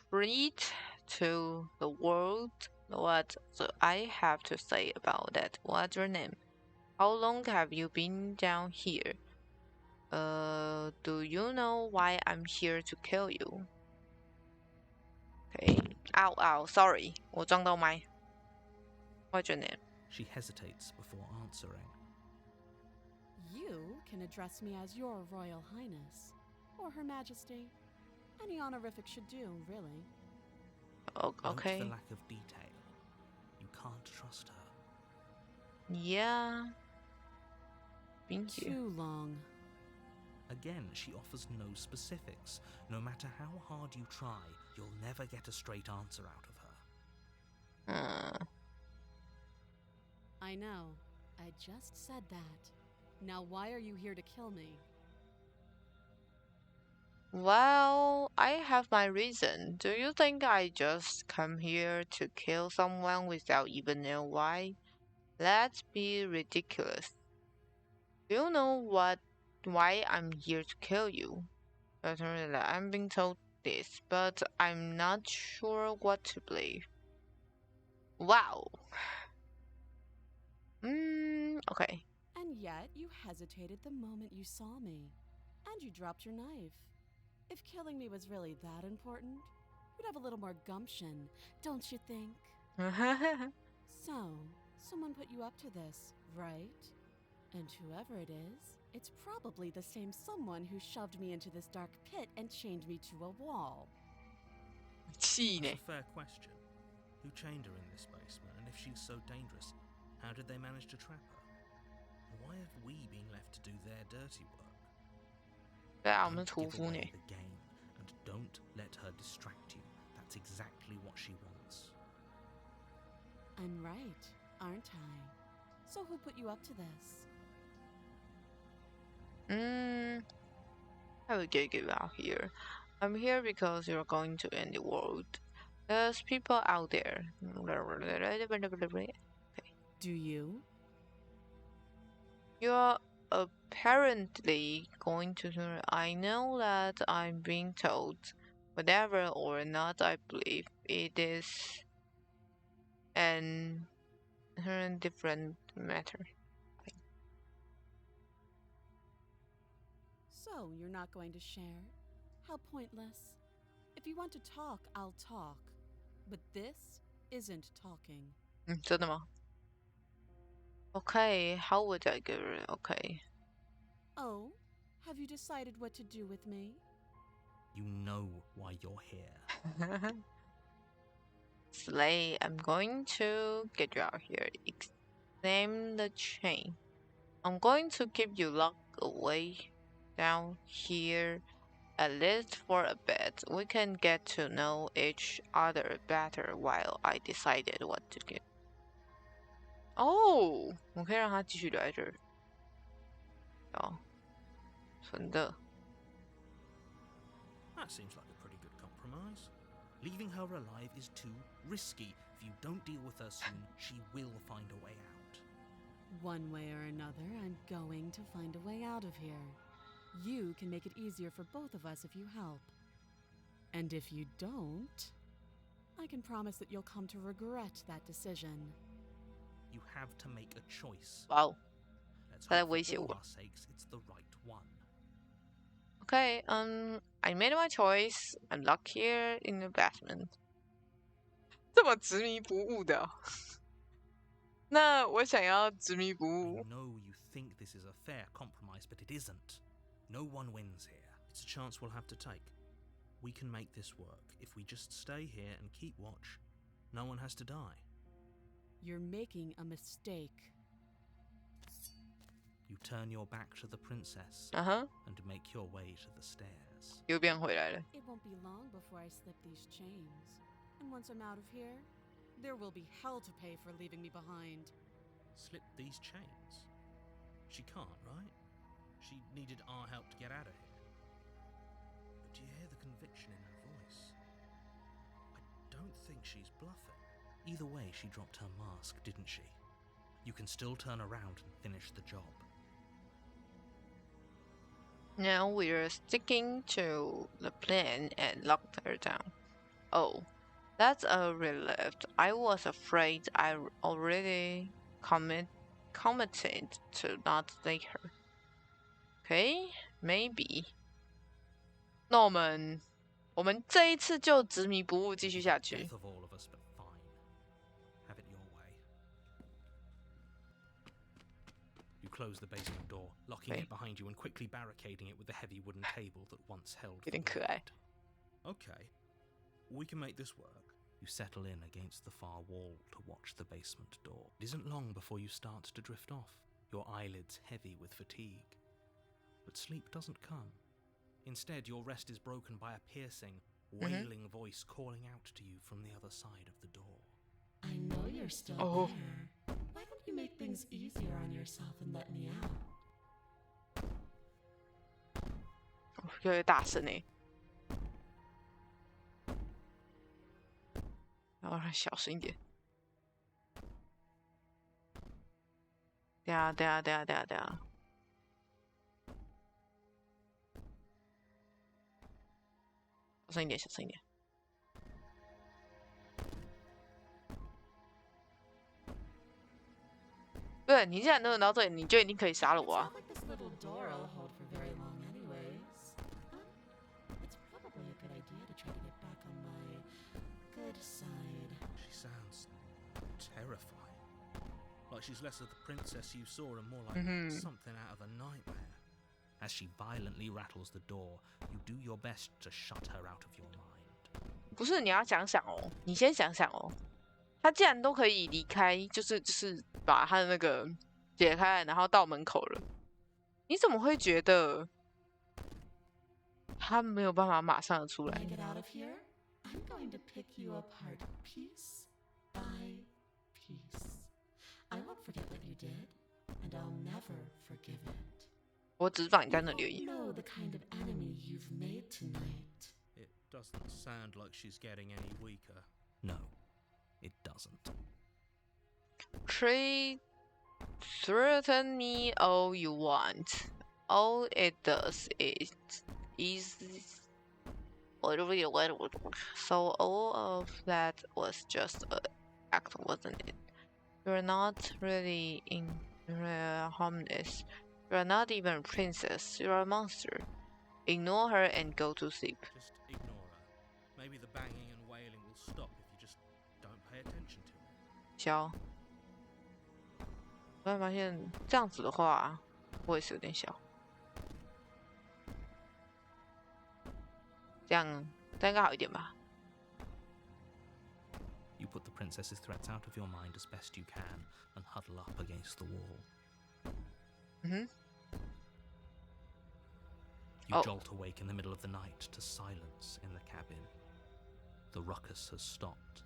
threat to the world. What do I have to say about that? What's your name? How long have you been down here? Do you know why I'm here to kill you? Okay. Ow, ow. Sorry. 我撞到麦。What's your name? She hesitates before answering. You can address me as Your Royal Highness, or Her Majesty. Any honorific should do, really. Note Okay. the lack of detail. You can't trust her. Yeah. Been here. Too long. Again, she offers no specifics. No matter how hard you try, you'll never get a straight answer out of her. I know. I just said that. Now why are you here to kill me? Well, I have my reason. Do you think I just come here to kill someone without even knowing why? Let's be ridiculous. Do you know why I'm here to kill you? I'm being told this, but I'm not sure what to believe. Wow. Okay. And yet you hesitated the moment you saw me. And you dropped your knife. If killing me was really that important, you'd have a little more gumption, don't you think? So, someone put you up to this, right? And whoever it is, it's probably the same someone who shoved me into this dark pit and chained me to a wall. That's a fair question. Who chained her in this basement, and if she's so dangerous, how did they manage to trap her? And why have we been left to do their dirty work? 对啊，我们 Don't 是屠 give 夫呢。 away the game, and don't let her distract you. That's exactly what she wants. I'm right, aren't I? So who put you up to this? I will get you out here. I'm here because you're going to end the world. There's people out there. Okay. Do you? You're apparently going to. I know that I'm being told. whatever or not, I believe it is an different matter. So, you're not going to share? How pointless. If you want to talk, I'll talk. But this isn't talking. 真的吗 ？Okay, how would I get it? Okay. Oh, have you decided what to do with me? You know why you're here. Slay, I'm going to get you out here. Examine the chain. I'm going to keep you locked away down here, at least for a bit. We can get to know each other better while I decided what to get. 哦，我可以让他继续留在这儿。哦，存的。That seems like a pretty good compromise. Leaving her alive is too risky. If you don't deal with her soon, she will find a way out. One way or another, I'm going to find a way out of here. You can make it easier for both of us if you help. And if you don't, I can promise that you'll come to regret that decision. You have to make a choice. Wow. Let's 他在 hope 威 for 胁 all 我。 our sakes it's the right one. Okay, I made my choice. I'm locked here in the basement. 这么执迷不悟的哦、那我想要执迷不 I 悟。 know you think this is a fair compromise, but it isn't. No one wins here. It's a chance we'll have to take. We can make this work. If we just stay here and keep watch, no one has to die. You're making a mistake. You turn your back to the princess Uh-huh. and make your way to the stairs. 又变回来了。 It won't be long before I slip these chains. And once I'm out of here, there will be hell to pay for leaving me behind. Slip these chains? She can't, right? She needed our help to get out of here. But do you hear the conviction in her voice? I don't think she's bluffing. Either way, she dropped her mask, didn't she? You can still turn around and finish the job. Now we're sticking to the plan and locked her down. Oh, that's a relief. I was afraid I already committed to not take her. Okay, maybe. 那我们这一次就执迷不悟继续下去。 Death of all of us, but fine. Have it your way. You close the basement door, locking Okay. it behind you and quickly barricading it with the heavy wooden table that once held 有 the 点可爱。 blade. Okay, we can make this work. You settle in against the far wall to watch the basement door. It isn't long before you start to drift off, your eyelids heavy with fatigue. But sleep doesn't come. Instead, your rest is broken by a piercing, wailing voice calling out to you from the other side of the door. I know you're still Oh. there. Why don't you make things easier on yourself and let me out? 越来越大声欸。然后小声一点。等下。小声一点。对，你既然能到这里，你就一定可以杀了我 It's 啊 not！ like this little door will hold for very long anyways. It's probably a good idea to try to get back on my good side. She sounds terrifying. Like she's less of the princess you saw and more like something out of a nightmare. As she violently rattles the door, you do your best to shut her out of your mind. 不是，你要想想哦，你先想想哦。他既然都可以离开，就是把他的那个解开，然后到门口了，你怎么会觉得他没有办法马上出 When 来 I get out of here, I'm going to pick you apart piece by piece. I won't forget what you did, and I'll never forgive it. 我只是放你在那里而 You 已。 know the kind of enemy you've made tonight. It doesn't sound like she's getting any weaker. No, it doesn't. Threaten me all you want. All it does is So all of that was just an act, wasn't it? You're not really in harmless. You're not even a princess. You're a monster. Ignore her and go to sleep. Just ignore her. Maybe the banging and wailing will stop if you just don't pay attention to it. 小，我突然发现这样子的话，我也是有点小。这样应该好一点吧。You put the princess's threats out of your mind as best you can and huddle up against the wall. You jolt awake in the middle of the night to silence in the cabin. The ruckus has stopped,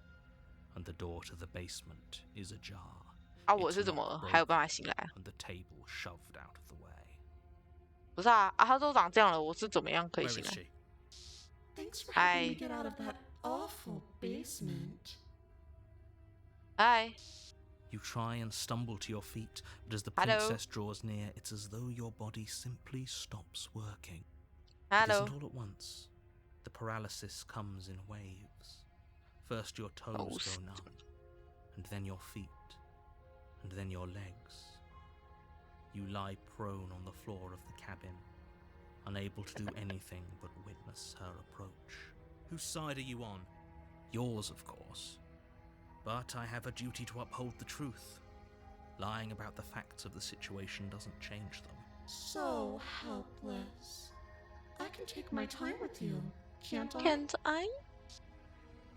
and the door to the basement is ajar. 啊，我是怎么还有办法醒来啊？ And the table shoved out of the way. 不是啊，他都长这样了，我是怎么样可以 Where 醒 is 来？ she? Thanks for helping me get out of that awful basement. Hi. You try and stumble to your feet, but as the Hello. princess draws near, it's as though your body simply stops working. Hello. It isn't all at once. The paralysis comes in waves. First your toes go numb, and then your feet, and then your legs. You lie prone on the floor of the cabin, unable to do anything but witness her approach. Whose side are you on? Yours, of course. But I have a duty to uphold the truth. Lying about the facts of the situation doesn't change them. So helpless. I can take my time with you, can't I? Can't I?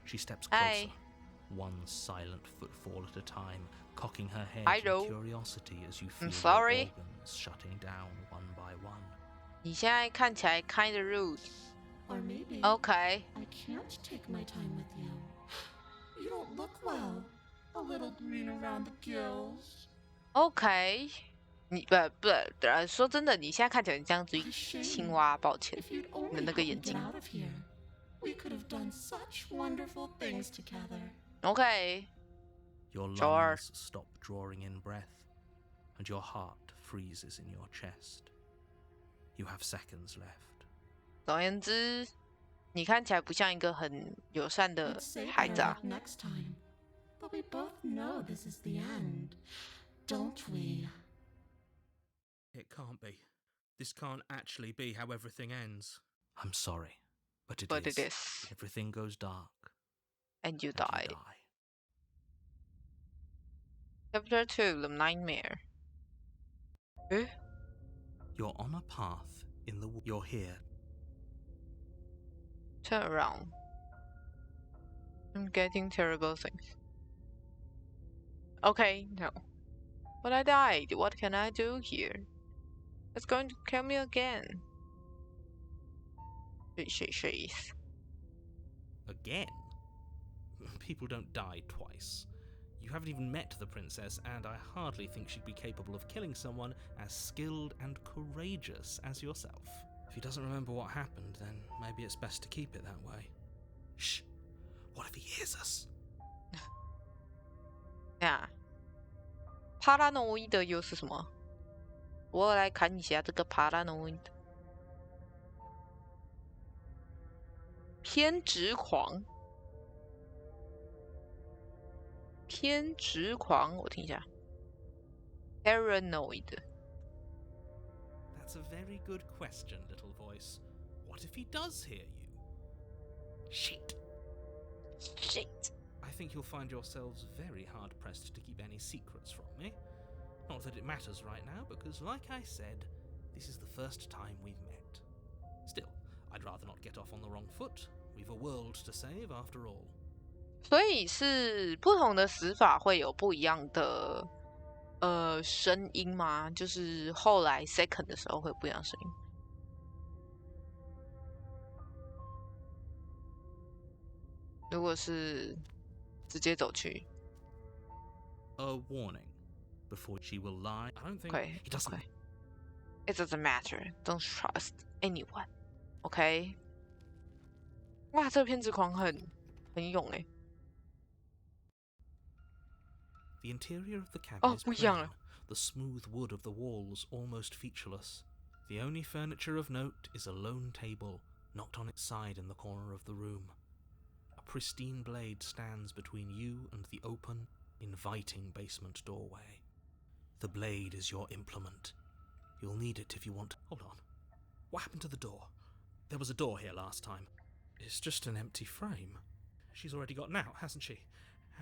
She steps closer, Hi. one silent footfall at a time, cocking her head I in know. curiosity as you feel your sorry. organs shutting down one by one. 你现在看起来 kind of rude. Or maybe Okay. I can't take my time with you. You don't look well. A little green around the gills. OK. 你说真的，你现在看起来像只青蛙，抱歉。 If you'd 你的 only 那 help 个 me 眼 get 睛。 out of here, we could have done such wonderful things together. OK. Your lungs Sure. stop drawing in breath, and your heart freezes in your chest. You have seconds left. 总而言之，你看起来不像一个很友善的 Let's say 孩 better 子啊 luck。next time. But we both know this is the end, don't we? It can't be. This can't actually be how everything ends. I'm sorry, but it But is. it is. Everything goes dark. And you and die. You die. Chapter 2, The Nightmare. Eh? You're on a path in the. You're here. Turn around. I'm getting terrible things. Okay, no. But I died. What can I do here? It's going to kill me again. Sheesh. Again? People don't die twice. You haven't even met the princess, and I hardly think she'd be capable of killing someone as skilled and courageous as yourself. If he doesn't remember what happened, then maybe it's best to keep it that way. Shh! What if he hears us? 呀，帕拉诺伊德又是什么？我来看一下这个帕拉诺伊德。偏执狂，偏执狂，我听一下。Paranoid。 That's a very good question, little voice. What if he does hear you? Shit! Shit. I think you'll find yourselves very hard-pressed to keep any secrets from me. Not that it matters right now, because like I said, this is the first time we've met. Still, I'd rather not get off on the wrong foot. We've a world to save after all. 所以是不同的死法会有不一样的声音吗？就是后来 second 的时候会有不一样的声音。如果是直接走去 A warning. Before she will lie. I don't think Okay, he doesn't. okay. It doesn't matter. Don't trust anyone. OK. 哇，这个偏执狂很勇哎。 The interior of the cabin Oh, is 不一样了。 plain, the smooth wood of the walls almost featureless. The only furniture of note is a lone table, knocked on its side in the corner of the room. A pristine blade stands between you and the open, inviting basement doorway. The blade is your implement. You'll need it if you want... Hold on. What happened to the door? There was a door here last time. It's just an empty frame. She's already gotten out, hasn't she?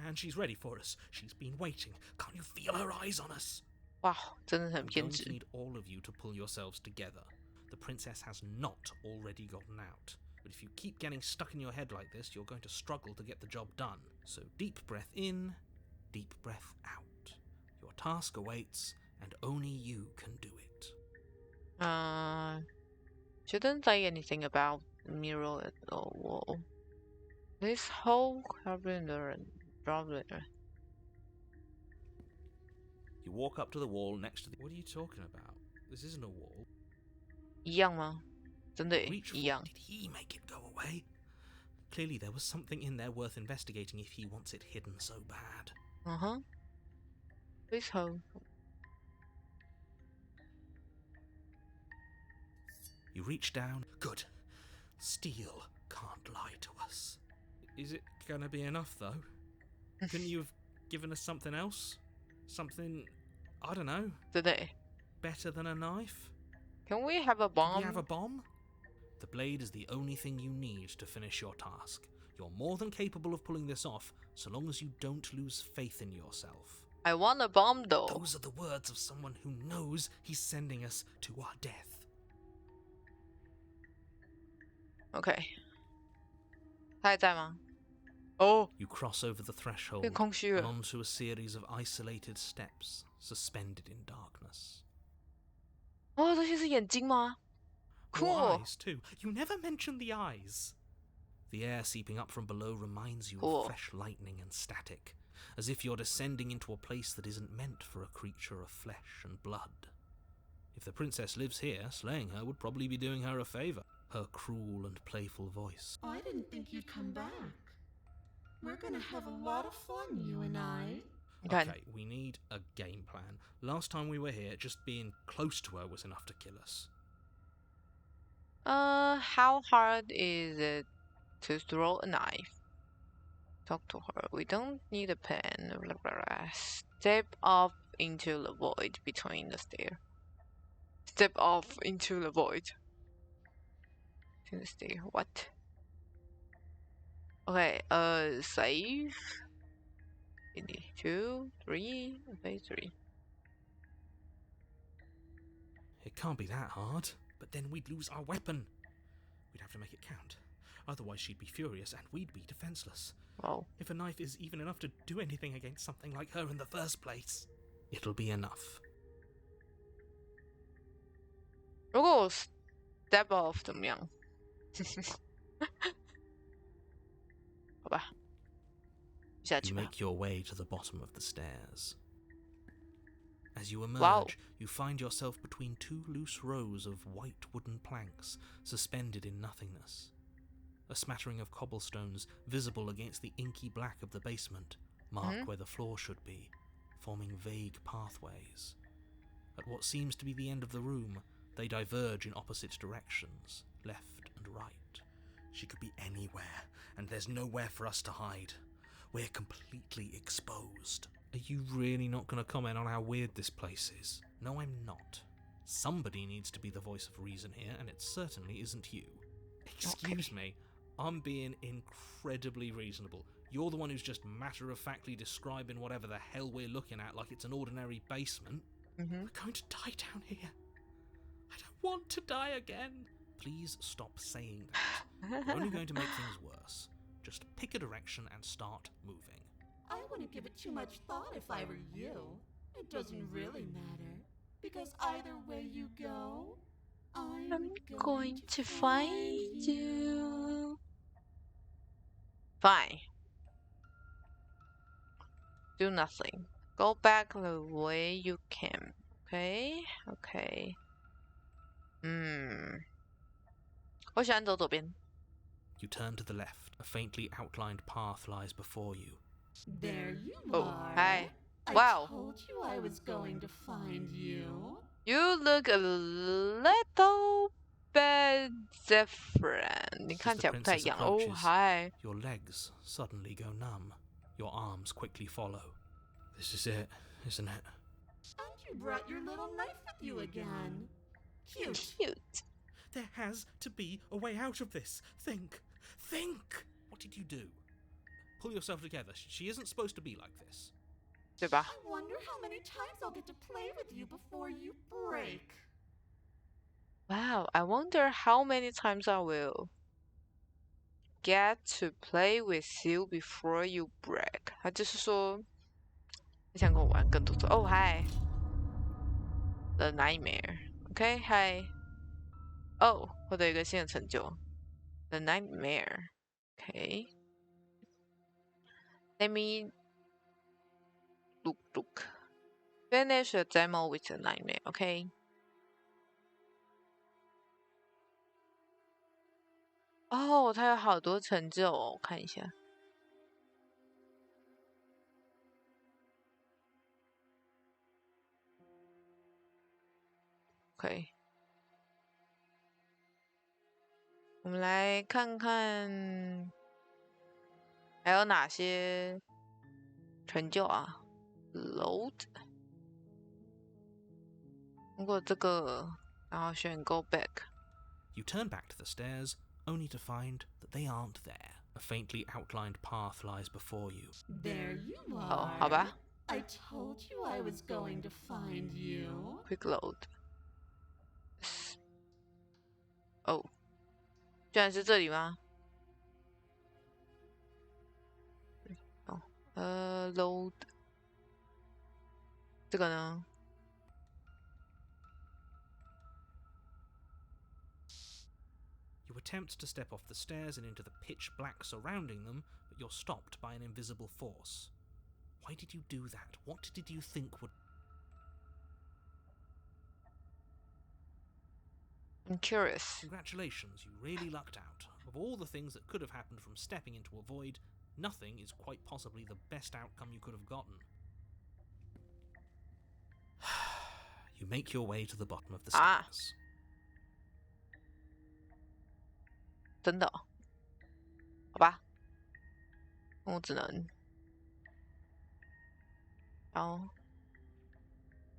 And she's ready for us. She's been waiting. Can't you feel her eyes on us? Wow, 真的很 I'm 偏 going to 执。 need all of you to pull yourselves together. The princess has not already gotten out. But if you keep getting stuck in your head like this, you're going to struggle to get the job done. So deep breath in, deep breath out. Your task awaits, and only you can do it. Shouldn't say anything about the mirror at the wall. This whole carpenter problem. You walk up to the wall next to the... What are you talking about? This isn't a wall. 一样吗？真的耶 Reach for 一样 Did he make it go away? Clearly there was something in there worth investigating if he wants it hidden so bad. Please hold. You reach down. Good. Steel can't lie to us. Is it gonna be enough, though? Couldn't you have given us something else? Something, I don't know, 真的耶 better than a knife? Can we have a Do bomb? you have a bomb? The blade is the only thing you need to finish your task. You're more than capable of pulling this off, so long as you don't lose faith in yourself. I want a bomb though. Those are the words of someone who knows he's sending us to our death. OK， 他还在吗？哦， You cross over the threshold 变空虚 and 了。 onto a series of isolated steps, suspended in darkness. 哦，这些是眼睛吗 Your ？Cool。 eyes, too. You never mention the eyes. The air seeping up from below reminds you Cool. of fresh lightning and static, as if you're descending into a place that isn't meant for a creature of flesh and blood. If the princess lives here, slaying her would probably be doing her a favour. Her cruel and playful voice. I didn't think you'd come back. We're gonna have a lot of fun, you and I. 你看， Okay, we need a game plan. Last time we were here, just being close to her was enough to kill us. How hard is it to throw a knife? Talk to her. We don't need a pen. Blah, blah, blah. Step off into the void between the stairs. Step off into the void. Between the stairs. What? Okay. Save. 2, 3. Okay, 3. It can't be that hard, but then we'd lose our weapon. We'd have to make it count. Otherwise she'd be furious and we'd be defenseless. Wow. If a knife is even enough to do anything against something like her in the first place, it'll be enough. 如果我 step off 怎么样？好吧，下 You 去吧。 make your way to the bottom of the stairs. As you emerge, Wow. you find yourself between two loose rows of white wooden planks suspended in nothingness. A smattering of cobblestones visible against the inky black of the basement mark where the floor should be, forming vague pathways. At what seems to be the end of the room, they diverge in opposite directions, left and right. She could be anywhere, and there's nowhere for us to hide. We're completely exposed. Are you really not going to comment on how weird this place is? No, I'm not. Somebody needs to be the voice of reason here, and it certainly isn't you. Excuse me, I'm being incredibly reasonable. You're the one who's just matter-of-factly describing whatever the hell we're looking at like it's an ordinary basement. We're going to die down here. I don't want to die again. Please stop saying that. You're only going to make things worse. Just pick a direction and start moving. I wouldn't give it too much thought if I were you. It doesn't really matter. Because either way you go, I'm going to find you. Fine. Do nothing. Go back the way you came. Okay? Okay. 我喜欢走左边。 You turn to the left. A faintly outlined path lies before you. There you Oh, are. hi. I Wow. told you I was going to find you. You look a little bed, Zephyrin. 你看起来不太一样。Oh, hi. Your legs suddenly go numb. Your arms quickly follow. This is it, isn't it? And you brought your little knife with you again. Cute. There has to be a way out of this. Think. What did you do? Pull yourself together. She isn't supposed to be like this. 对吧？ I wonder how many times I'll get to play with you before you break. Wow, I wonder how many times I will get to play with you before you break. 他就是说，你想跟我玩更多次。Oh, hi. The nightmare. Okay, hi. Oh, 获得一个新的成就。The nightmare. Okay. Let me look. Finish a demo with the nightmare. Okay. 哦，它有好多成就哦，我看一下。OK， 我们来看看还有哪些成就啊 ？Load， 通过这个，然后选 Go Back。 You turn back to the stairs, only to find that they aren't there. A faintly outlined path lies before you. There you 哦， are. 好吧 I told you I was going to find you.，Quick Load。哦，居然是这里吗？哦，Load。这个呢？ You attempt to step off the stairs and into the pitch black surrounding them, but you're stopped by an invisible force. Why did you do that? What did you think would... I'm curious. Congratulations, you really lucked out. Of all the things that could have happened from stepping into a void, nothing is quite possibly the best outcome you could have gotten. You make your way to the bottom of the stairs. 真的、哦？好吧，我只能，然后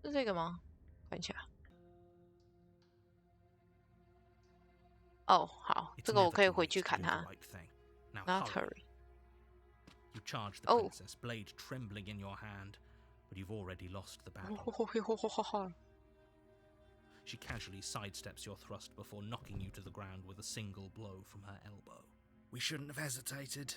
是这个吗？看一下。哦，好，这个我可以回去砍它。Not hurry. You charge the princess, blade trembling in your hand, but you've already lost the battle. She casually sidesteps your thrust before knocking you to the ground with a single blow from her elbow. We shouldn't have hesitated.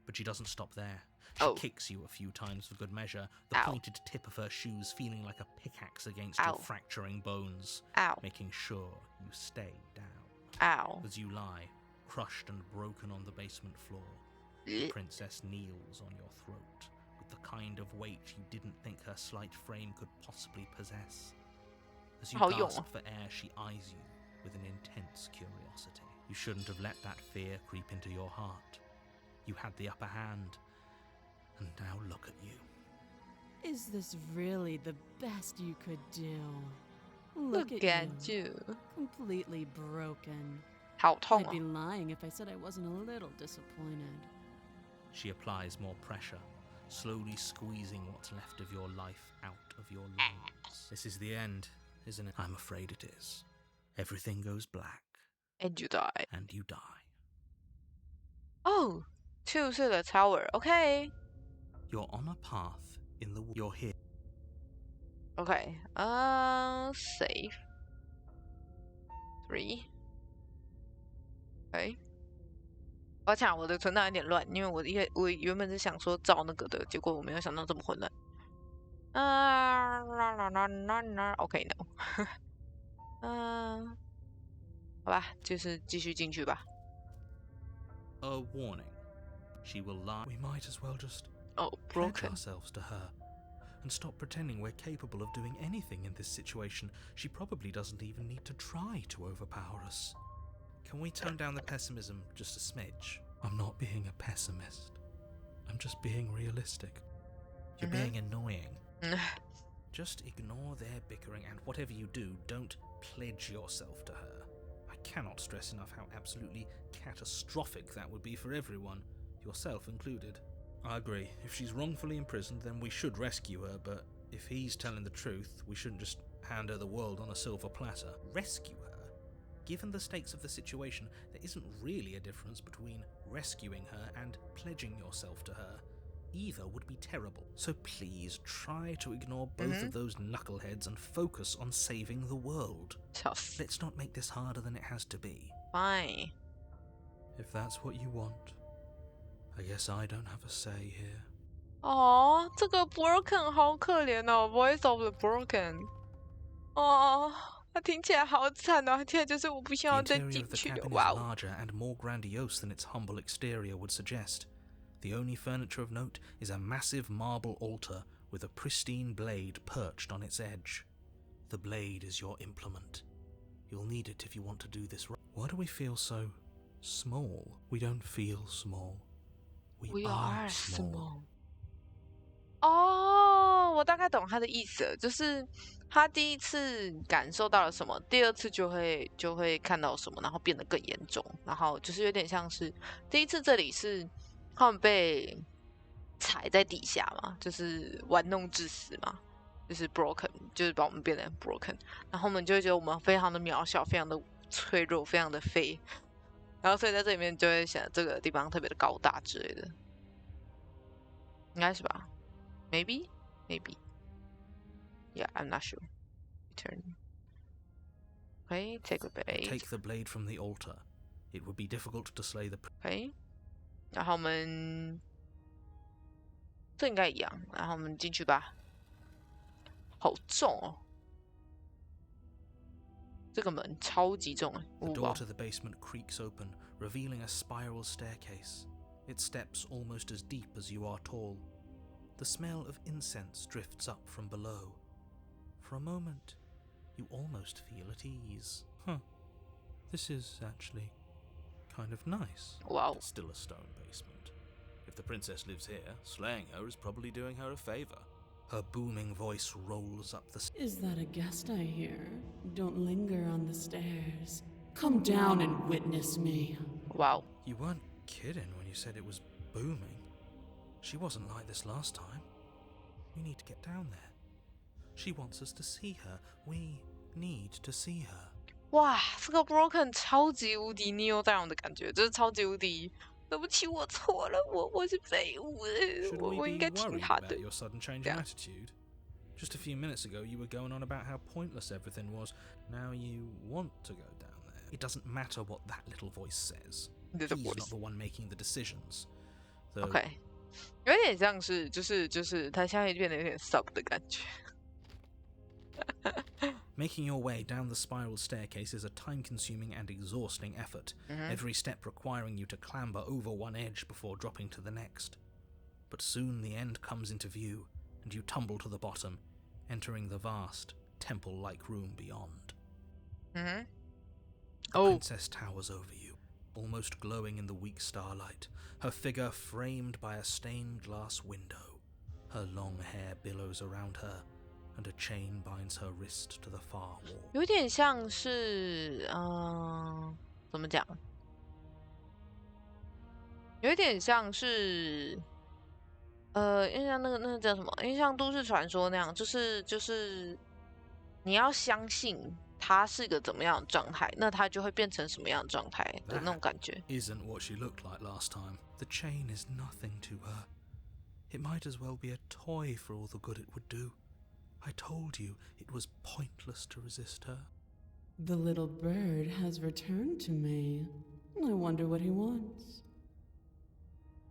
But she doesn't stop there. She kicks you a few times for good measure, the pointed tip of her shoes feeling like a pickaxe against your fracturing bones, making sure you stay down. As you lie, crushed and broken on the basement floor, the princess kneels on your throat with the kind of weight you didn't think her slight frame could possibly possess. As you gasp for air, she eyes you with an intense curiosity. You shouldn't have let that fear creep into your heart. You had the upper hand, and now look at you. Is this really the best you could do? Look at you. Completely broken. 好痛 I'd be lying if I said I wasn't a little disappointed. She applies more pressure, slowly squeezing what's left of your life out of your lungs. This is the end, isn't it? I'm afraid it is. Everything goes black. And you die. And you die. Oh, 2是the tower. Okay. You're on a path in the... You're here. Okay. Save. 3. Okay. 抱歉，我的存档有点乱，因为我原本是想说照那个的，结果我没有想到这么混乱。Okay, no. 好吧，就是继续进去吧。A warning. She will lie. We might as well just broken. pledge ourselves to her and stop pretending we're capable of doing anything in this situation. She probably doesn't even need to try to overpower us. Can we tone down the pessimism just a smidge? I'm not being a pessimist. I'm just being realistic. You're being annoying. Just ignore their bickering, and whatever you do, don't pledge yourself to her. cannot stress enough how absolutely catastrophic that would be for everyone, yourself included. I agree. If she's wrongfully imprisoned, then we should rescue her, but if he's telling the truth, we shouldn't just hand her the world on a silver platter. Rescue her? Given the stakes of the situation, there isn't really a difference between rescuing her and pledging yourself to her. Either would be terrible. So please try to ignore both of those knuckleheads and focus on saving the world. Tough. Let's not make this harder than it has to be. Fine. If that's what you want, I guess I don't have a say here. 哦，这个 Broken 好可怜哦 ，Voice of the Broken。哦，它听起来好惨哦，听起来就是我不想要 The 再 interior 进 of the 去了。 cabin is 哇哦， larger and more grandiose than its humble exterior would suggest. The only furniture of note is a massive marble altar with a pristine blade perched on its edge. The blade is your implement. You'll need it if you want to do this right. Why do we feel so small? We don't feel small. We are small. 哦，我大概懂他的意思了，就是他第一次感受到了什么，第二次就会看到什么，然后变得更严重，然后就是有点像是第一次这里是他们被踩在底下嘛，就是玩弄致死嘛，就是 broken， 就是把我们变成 broken， 然后我们就会觉得我们非常的渺小，非常的脆弱，非常的废，然后所以在这里面就会想这个地方特别的高大之类的，应该是吧？ Maybe? Yeah, I'm not sure. Return. Okay, take the blade. Take the blade from the altar. It would be difficult to slay the... Okay. 然后我们这应该一样，然后我们进去吧。好重哦！这个门超级重哎！ The door to the basement creaks open, revealing a spiral staircase. Its steps almost as deep as you are tall. The smell of incense drifts up from below. For a moment, you almost feel at ease. This is actually kind of nice. Wow. It's still a stone basement. If the princess lives here, slaying her is probably doing her a favor. Her booming voice rolls up the... Is that a guest I hear? Don't linger on the stairs. Come down and witness me. Wow. You weren't kidding when you said it was booming. She wasn't like this last time. We need to get down there. She wants us to see her. We need to see her. 哇，这个 Broken 超级无敌 Neo Down 的感觉，就是超级无敌。对不起，我错了，我是废物，我应该听他的。 Should we be worried about your sudden change in attitude? Just a few minutes ago, you were going on about how pointless everything was. Now you want to go down there. It doesn't matter what that little voice says. He's not the one making the decisions. OK， 有点像是，就是他现在变得有点 sub 的感觉。Making your way down the spiral staircase is a time-consuming and exhausting effort, every step requiring you to clamber over one edge before dropping to the next. But soon the end comes into view, and you tumble to the bottom, entering the vast, temple-like room beyond. The princess towers over you, almost glowing in the weak starlight, her figure framed by a stained glass window. Her long hair billows around her, and a chain binds her wrist to the far wall. 有点像是，怎么讲？有点像是，因为像那个叫什么？因为像都市传说那样，就是你要相信他是个怎么样的状态，那他就会变成什么样的状态的那种感觉。Isn't what she looked like last time. The chain is nothing to her. It might as well be a toy for all the good it would do. I told you it was pointless to resist her. The little bird has returned to me. I wonder what he wants.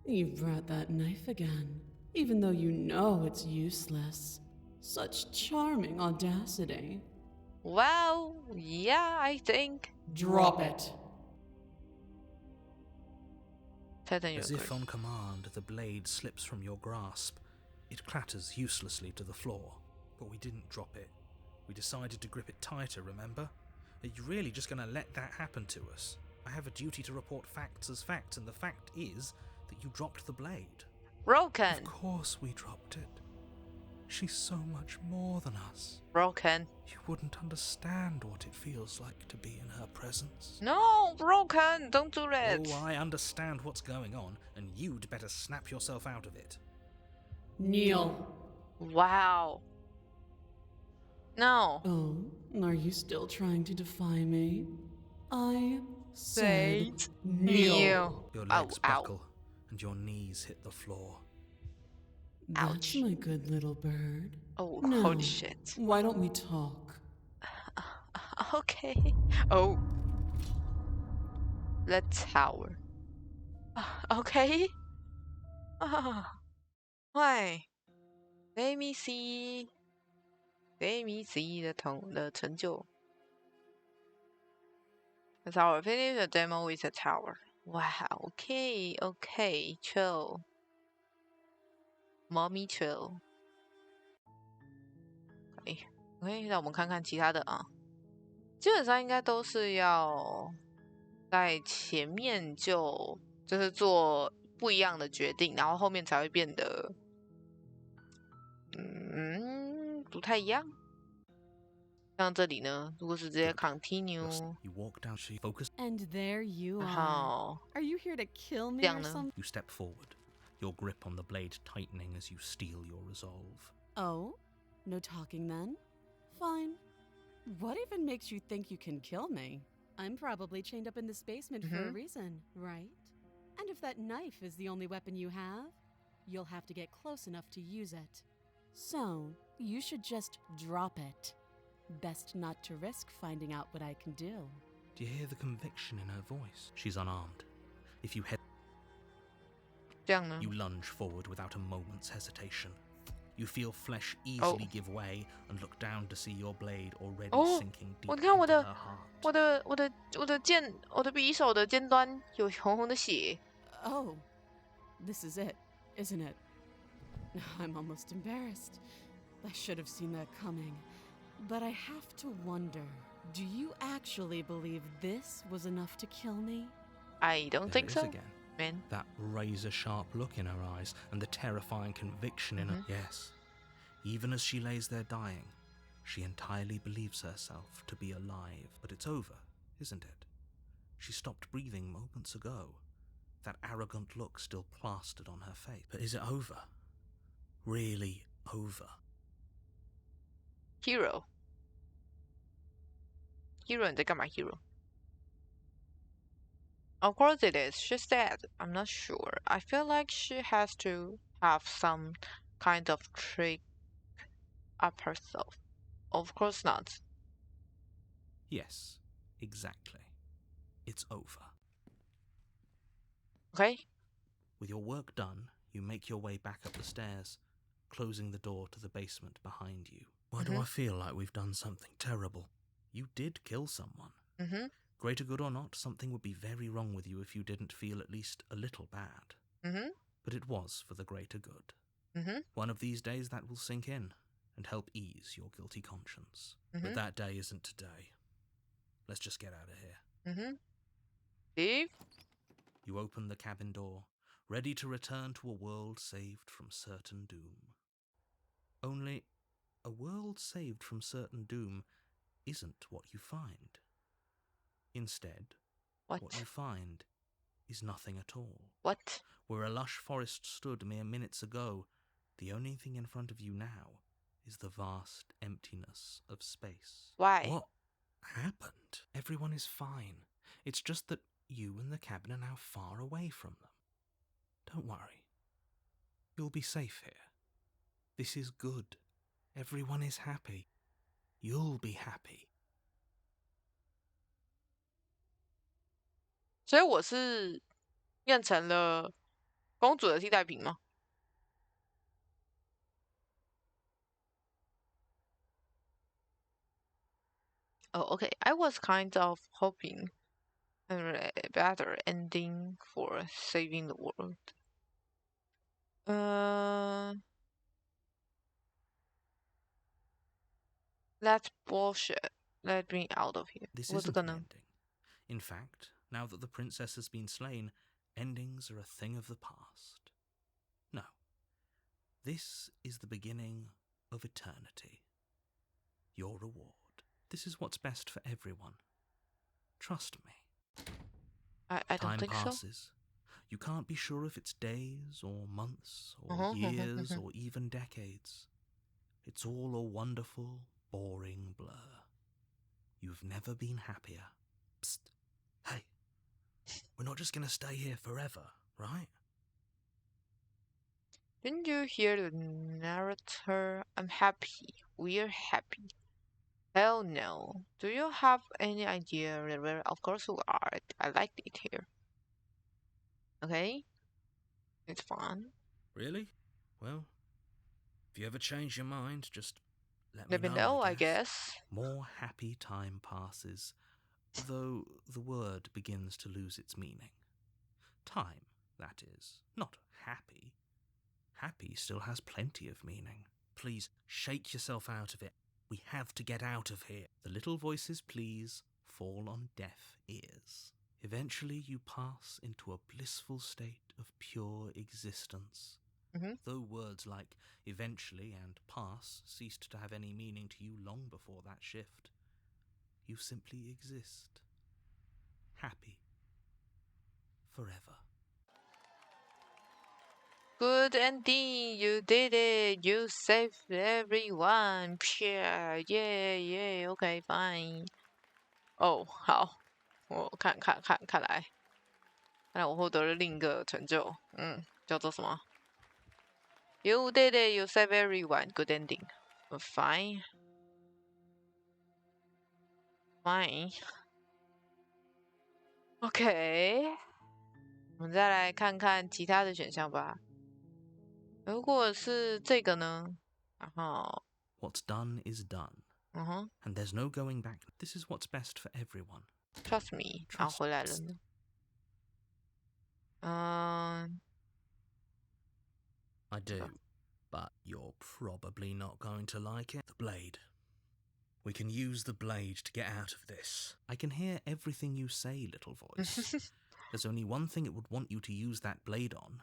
You've brought that knife again, even though you know it's useless. Such charming audacity. Well, yeah, I think. Drop it. As if on command, the blade slips from your grasp. It clatters uselessly to the floor. But we didn't drop it. We decided to grip it tighter, remember? Are you really just going to let that happen to us? I have a duty to report facts as facts, and the fact is that you dropped the blade. Broken. Of course we dropped it. She's so much more than us. Broken. You wouldn't understand what it feels like to be in her presence. No, Broken, don't do that. Oh, I understand what's going on, and you'd better snap yourself out of it. Kneel. Wow. No. Oh, are you still trying to defy me? I said kneel. Your legs buckle, and your knees hit the floor. That's my good little bird. Oh, Now, holy shit. why don't we talk? Okay. Oh. The tower. Okay. Why? Let me see. Let me see the 成就. The tower. Finish the demo with the tower. Wow. Okay. Okay. Chill. Mommy chill. OK，让我们看看其他的啊。基本上应该都是要在前面就是做不一样的决定，然后后面才会变得不太一样。像这里呢，如果是直接 continue， And there you 然 are. 后 Are you here to kill me 这样 or 呢 something? You step forward, your grip on the blade tightening as you steel your resolve. Oh, no talking then? Fine. What even makes you think you can kill me? I'm probably chained up in this basement for a reason, right? And if that knife is the only weapon you have, you'll have to get close enough to use it. So, you should just drop it. Best not to risk finding out what I can do. Do you hear the conviction in her voice? She's unarmed. If you head, 这样呢 you lunge forward without a moment's hesitation. You feel flesh easily give way and look down to see your blade already sinking deep 我看我 into 的 her heart. 我的匕首的尖端有红红的血。 Oh, this is it, isn't it? I'm almost embarrassed. I should have seen that coming. But I have to wonder, do you actually believe this was enough to kill me? I don't There think it is so, again. man. That razor-sharp look in her eyes and the terrifying conviction in her. Yes, even as she lays there dying, she entirely believes herself to be alive. But it's over, isn't it? She stopped breathing moments ago. That arrogant look still plastered on her face. But is it over? Really over? Hero. Hero 你在干嘛 Hero? Of course it is. She's dead. I'm not sure. I feel like she has to have some kind of trick up herself. Of course not. Yes, exactly. It's over. Okay? With your work done, you make your way back up the stairs, closing the door to the basement behind you. Why do I feel like we've done something terrible? You did kill someone. Greater good or not, something would be very wrong with you if you didn't feel at least a little bad. But it was for the greater good. One of these days that will sink in and help ease your guilty conscience. But that day isn't today. Let's just get out of here. Steve? You open the cabin door, ready to return to a world saved from certain doom. Only, a world saved from certain doom isn't what you find. Instead, what you find is nothing at all. What? Where a lush forest stood mere minutes ago, the only thing in front of you now is the vast emptiness of space. Why? What happened? Everyone is fine. It's just that you and the cabin are now far away from them. Don't worry. You'll be safe here. This is good. Everyone is happy. You'll be happy. 所以我是变成了公主的替代品吗？ Oh, okay. I was kind of hoping a better ending for saving the world. That's bullshit. Let me out of here. This 我这 isn't 个 an 呢？ ending. In fact, now that the princess has been slain, endings are a thing of the past. No. This is the beginning of eternity. Your reward. This is what's best for everyone. Trust me. I don't think Time passes. You can't be sure if it's days or months or years or even decades. It's all a wonderful, boring blur. You've never been happier. Psst. Hey, we're not just gonna stay here forever, right? Didn't you hear the narrator? I'm happy. We're happy. Hell no. Do you have any idea where? Of course you are. I liked it here. Okay. It's fun. Really? Well, if you ever change your mind, just Let let me me know, I guess. More happy time passes, though the word begins to lose its meaning. Time, that is, not happy. Happy still has plenty of meaning. Please, shake yourself out of it. We have to get out of here. The little voices, please, fall on deaf ears. Eventually you pass into a blissful state of pure existence. Though words like eventually and pass ceased to have any meaning to you long before that shift, you simply exist. Happy. Forever. Good ending. You did it. You saved everyone. Yeah, yeah. Okay, fine. 哦，好，我看来我获得了另一个成就，叫做什么 ？You did it. You saved everyone. Good ending. Fine. Fine. OK. 我们再来看看其他的选项吧。如果是这个呢？然后 What's done is done. And there's no going back. This is what's best for everyone. Trust me. 然后回来了呢。I do, but you're probably not going to like it. The blade. We can use the blade to get out of this. I can hear everything you say, little voice. There's only one thing it would want you to use that blade on,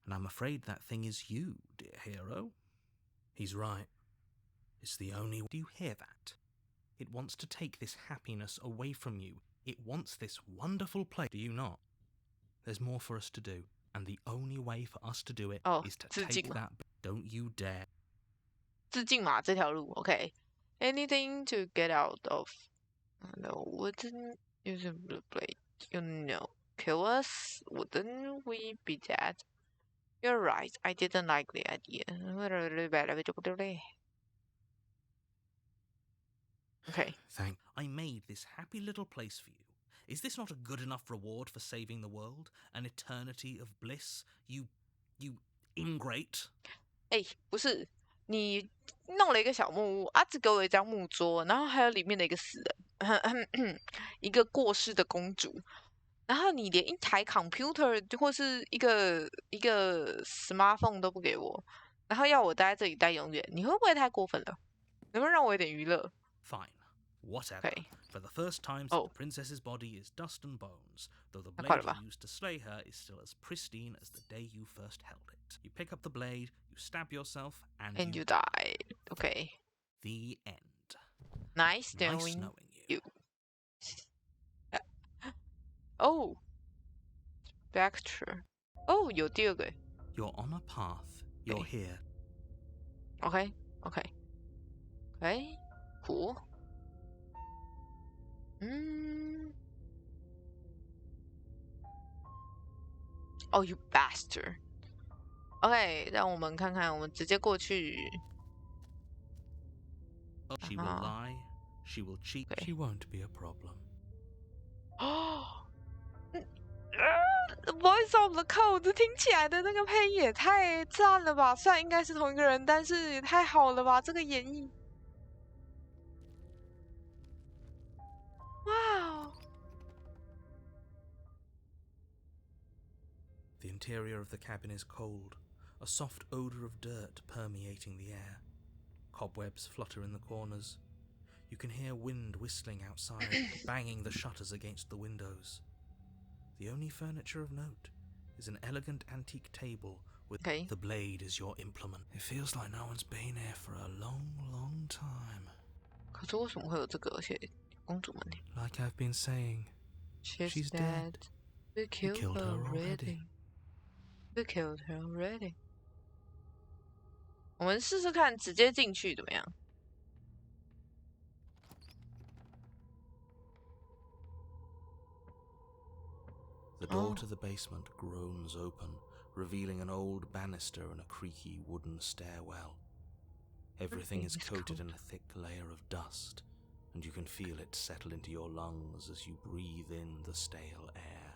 and I'm afraid that thing is you, dear hero. He's right. It's the only... Do you hear that? It wants to take this happiness away from you. It wants this wonderful place. Do you not? There's more for us to do, and the only way for us to do it is to take that... Don't you dare. 致敬嘛，这条路 OK. Anything to get out of. No, wouldn't use a blade. You know, kill us? Wouldn't we be dead? You're right. I didn't like the idea. Okay. Thank. I made this happy little place for you. Is this not a good enough reward for saving the world? An eternity of bliss? You ingrate. 不是，你弄了一个小木屋啊，只给我一张木桌，然后还有里面的一个死人，一个过世的公主，然后你连一台 computer 或是一个 smartphone 都不给我，然后要我待在这里待永远，你会不会太过分了？能不能让我有点娱乐 Fine. Whatever. Okay. For the first time, the princess's body is dust and bones, though the blade you used to slay her is still as pristine as the day you first held it. You pick up the blade, you stab yourself, and you die. Okay. The end. Nice knowing you. Backtrack. 有第二个。You're on a path. You're here. Okay. Cool. You bastard. OK， 让我们看看，我们直接过去。She will lie. She will cheat. She won't be a problem. Voice of the Code 听起来的那个配音也太赞了吧！虽然应该是同一个人，但是也太好了吧！这个演绎，哇！ The interior of the cabin is cold, a soft odor of dirt permeating the air. Cobwebs flutter in the corners. You can hear wind whistling outside, banging the shutters against the windows. The only furniture of note is an elegant antique table with Okay. the blade is your implement. It feels like no one's been here for a long, long time. 可是为什么会有这个？而且公主们呢 Like I've been saying, She's dead. We killed her already. We killed her already. 我们试试看，直接进去怎么样？ The door to the basement groans open, revealing an old banister and a creaky wooden stairwell. Everything is coated in a thick layer of dust, and you can feel it settle into your lungs as you breathe in the stale air.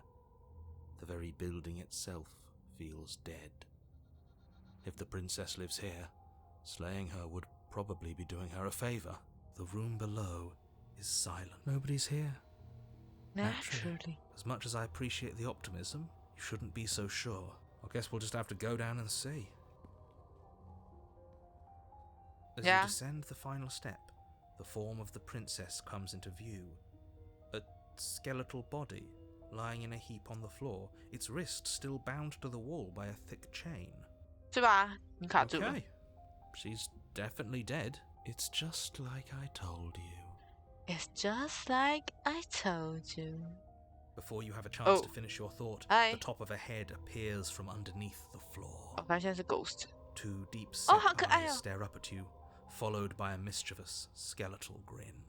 The very building itself feels dead. If the princess lives here, slaying her would probably be doing her a favor. The room below is silent. Nobody's here. Naturally. As much as I appreciate the optimism, you shouldn't be so sure. I guess we'll just have to go down and see. As you descend the final step, the form of the princess comes into view. A skeletal body, lying in a heap on the floor, its wrist still bound to the wall by a thick chain. 是吧？你卡住了。 Okay, she's definitely dead. It's just like I told you. It's just like I told you. Before you have a chance to finish your thought, Hi. the top of a head appears from underneath the floor. 哦，它现在是 ghost。 Two deep set 好可爱 eyes 哦。 stare up at you, followed by a mischievous skeletal grin.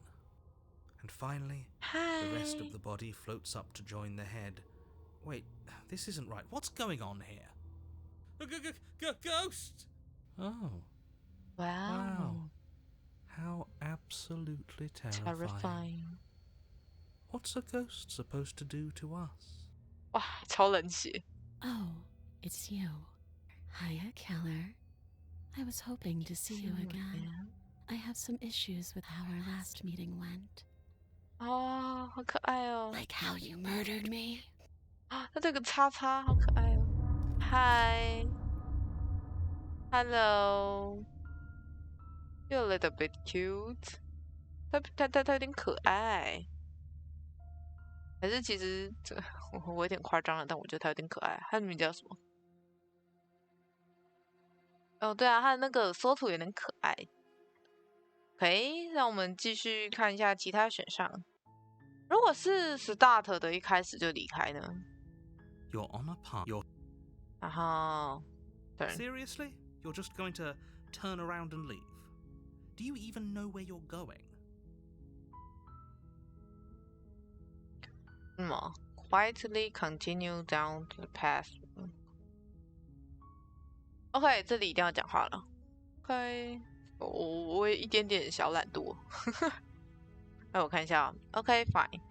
And finally, the rest of the body floats up to join the head. Wait, this isn't right. What's going on here? Ghost! Oh. Wow. How absolutely Terrifying. What's a ghost supposed to do to us? 哇，超冷血。 Oh, it's you. Hiya, Keller. I was hoping to see you again. I have some issues with how our last meeting went. 哦，好可愛哦。 Like how you murdered me. 啊，它这个叉叉好可愛哦。Hi. Hello. You're a little bit cute. 它有点可愛。还是其实这我有点夸张了，但我觉得它有点可爱。它的名字叫什么？哦，对啊，它的那个缩图有点可爱。OK， 让我们继续看一下其他选项。如果是 Start 的一开始就离开呢？ You're on a path. You're 然后 turn。 Seriously? You're just going to turn around and leave? Do you even know where you're going? quietly continue down the path. OK， 这里一定要讲话了。OK， 我有一点点小懒惰。那我看一下。OK, fine.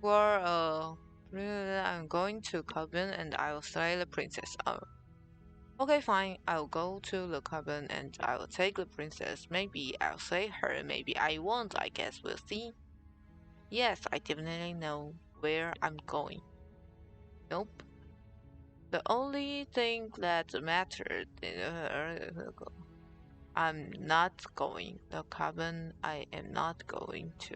We're I'm going to cabin and I'll slay the princess. Okay, fine. I'll go to the cabin and I'll take the princess. Maybe I'll slay her. Maybe I won't. I guess we'll see. Yes, I definitely know where I'm going. Nope. The only thing that mattered, I'm not going. The cabin, I am not going to.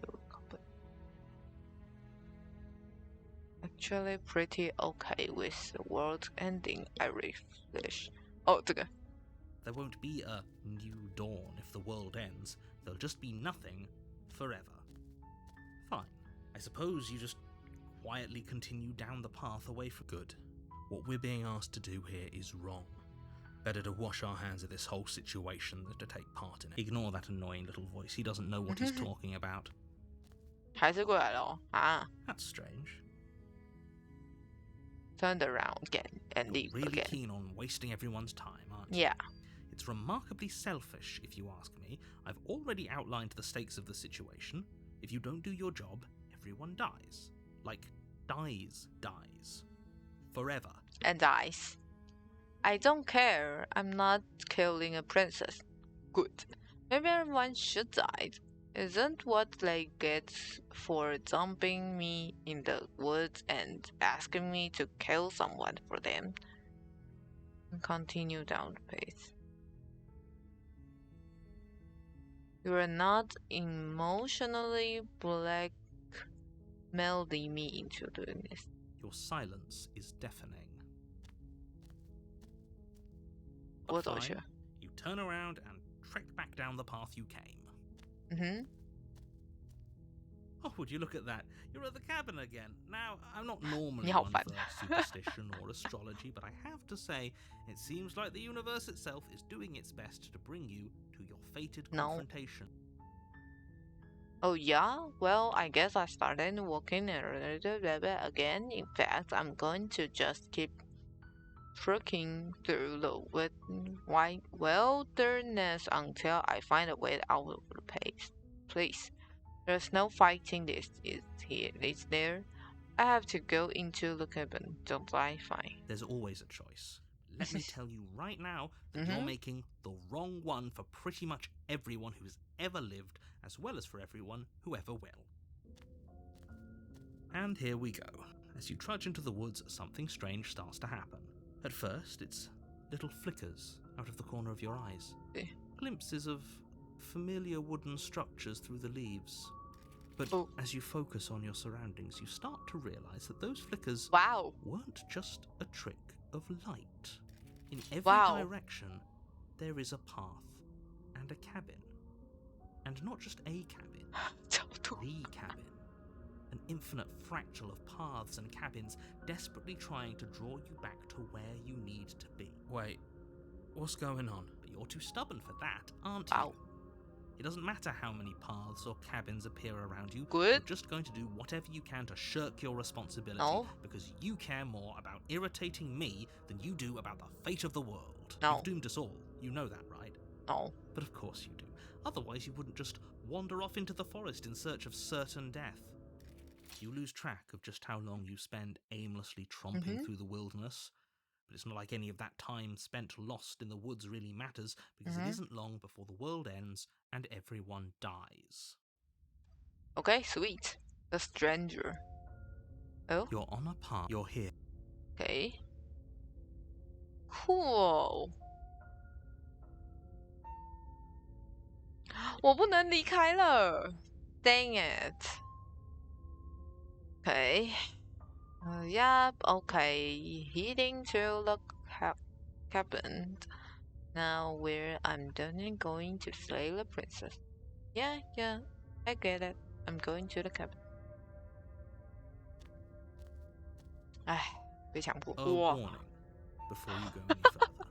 Actually pretty okay with the world ending, I refresh. Oh, 这个 There won't be a new dawn if the world ends. There'll just be nothing forever. Fine. I suppose you just quietly continue down the path away from good. What we're being asked to do here is wrong. Better to wash our hands of this whole situation than to take part in it. Ignore that annoying little voice. He doesn't know what he's talking about. 还是过来了哦啊 That's strange. Turned around again and leave You're really again. keen on wasting everyone's time, aren't you? Yeah. It's remarkably selfish, if you ask me. I've already outlined the stakes of the situation. If you don't do your job, everyone dies. Like, dies. Forever. And dies. I don't care. I'm not killing a princess. Good. Maybe everyone should die. Isn't what they get for dumping me in the woods and asking me to kill someone for them? Continue down the path. You are not emotionally blackmailing me into doing this. Your silence is deafening. 我走去。You turn around and trek back down the path you came. Oh, would you look at that? You're at the cabin again. Now, I'm not normally one for superstition or astrology, but I have to say, it seems like the universe itself is doing its best to bring you to your fated confrontation. Oh yeah? Well, I guess I started walking again. In fact, I'm going to just keep trekking through the white wilderness until I find a way out of the place. Please. There's no fighting this, is there? I have to go into the cabin, don't I find? There's always a choice. Let me tell you right now that you're making the wrong one for pretty much everyone who's ever lived, as well as for everyone who ever will. And here we go. As you trudge into the woods, something strange starts to happen. At first, it's little flickers out of the corner of your eyes. Glimpses of familiar wooden structures through the leaves. But as you focus on your surroundings, you start to realize that those flickers weren't just a trick of light. In every direction, there is a path and a cabin. And not just a cabin, the cabin. An infinite fractal of paths and cabins desperately trying to draw you back to where you need to be. Wait, what's going on? But you're too stubborn for that, aren't you? It doesn't matter how many paths or cabins appear around you. You're just going to do whatever you can to shirk your responsibility because you care more about irritating me than you do about the fate of the world. You've doomed us all. You know that, right? No. But of course you do. Otherwise you wouldn't just wander off into the forest in search of certain death. You lose track of just how long you spend aimlessly tromping through the wilderness. But it's not like any of that time spent lost in the woods really matters, because it isn't long before the world ends and everyone dies. Okay, sweet. The stranger. Oh? You're on a path. You're here. Okay. Cool. 我不能离开了。Dang it. Okay. Yep, okay. Heading to the cabin. Now where I'm done going to slay the princess. Yeah, I get it. I'm going to the cabin. 唉，被强迫。 A warning before you go any further.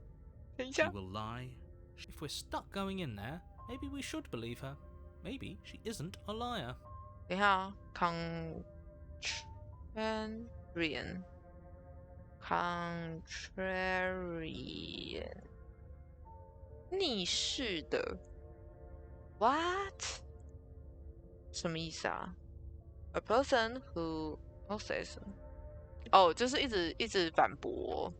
等一下。 She will lie. If we're stuck going in there, maybe we should believe her. Maybe she isn't a liar. 等一下啊 Contrarian 逆势的 What 什么意思啊 A person who opposes 就是一直反驳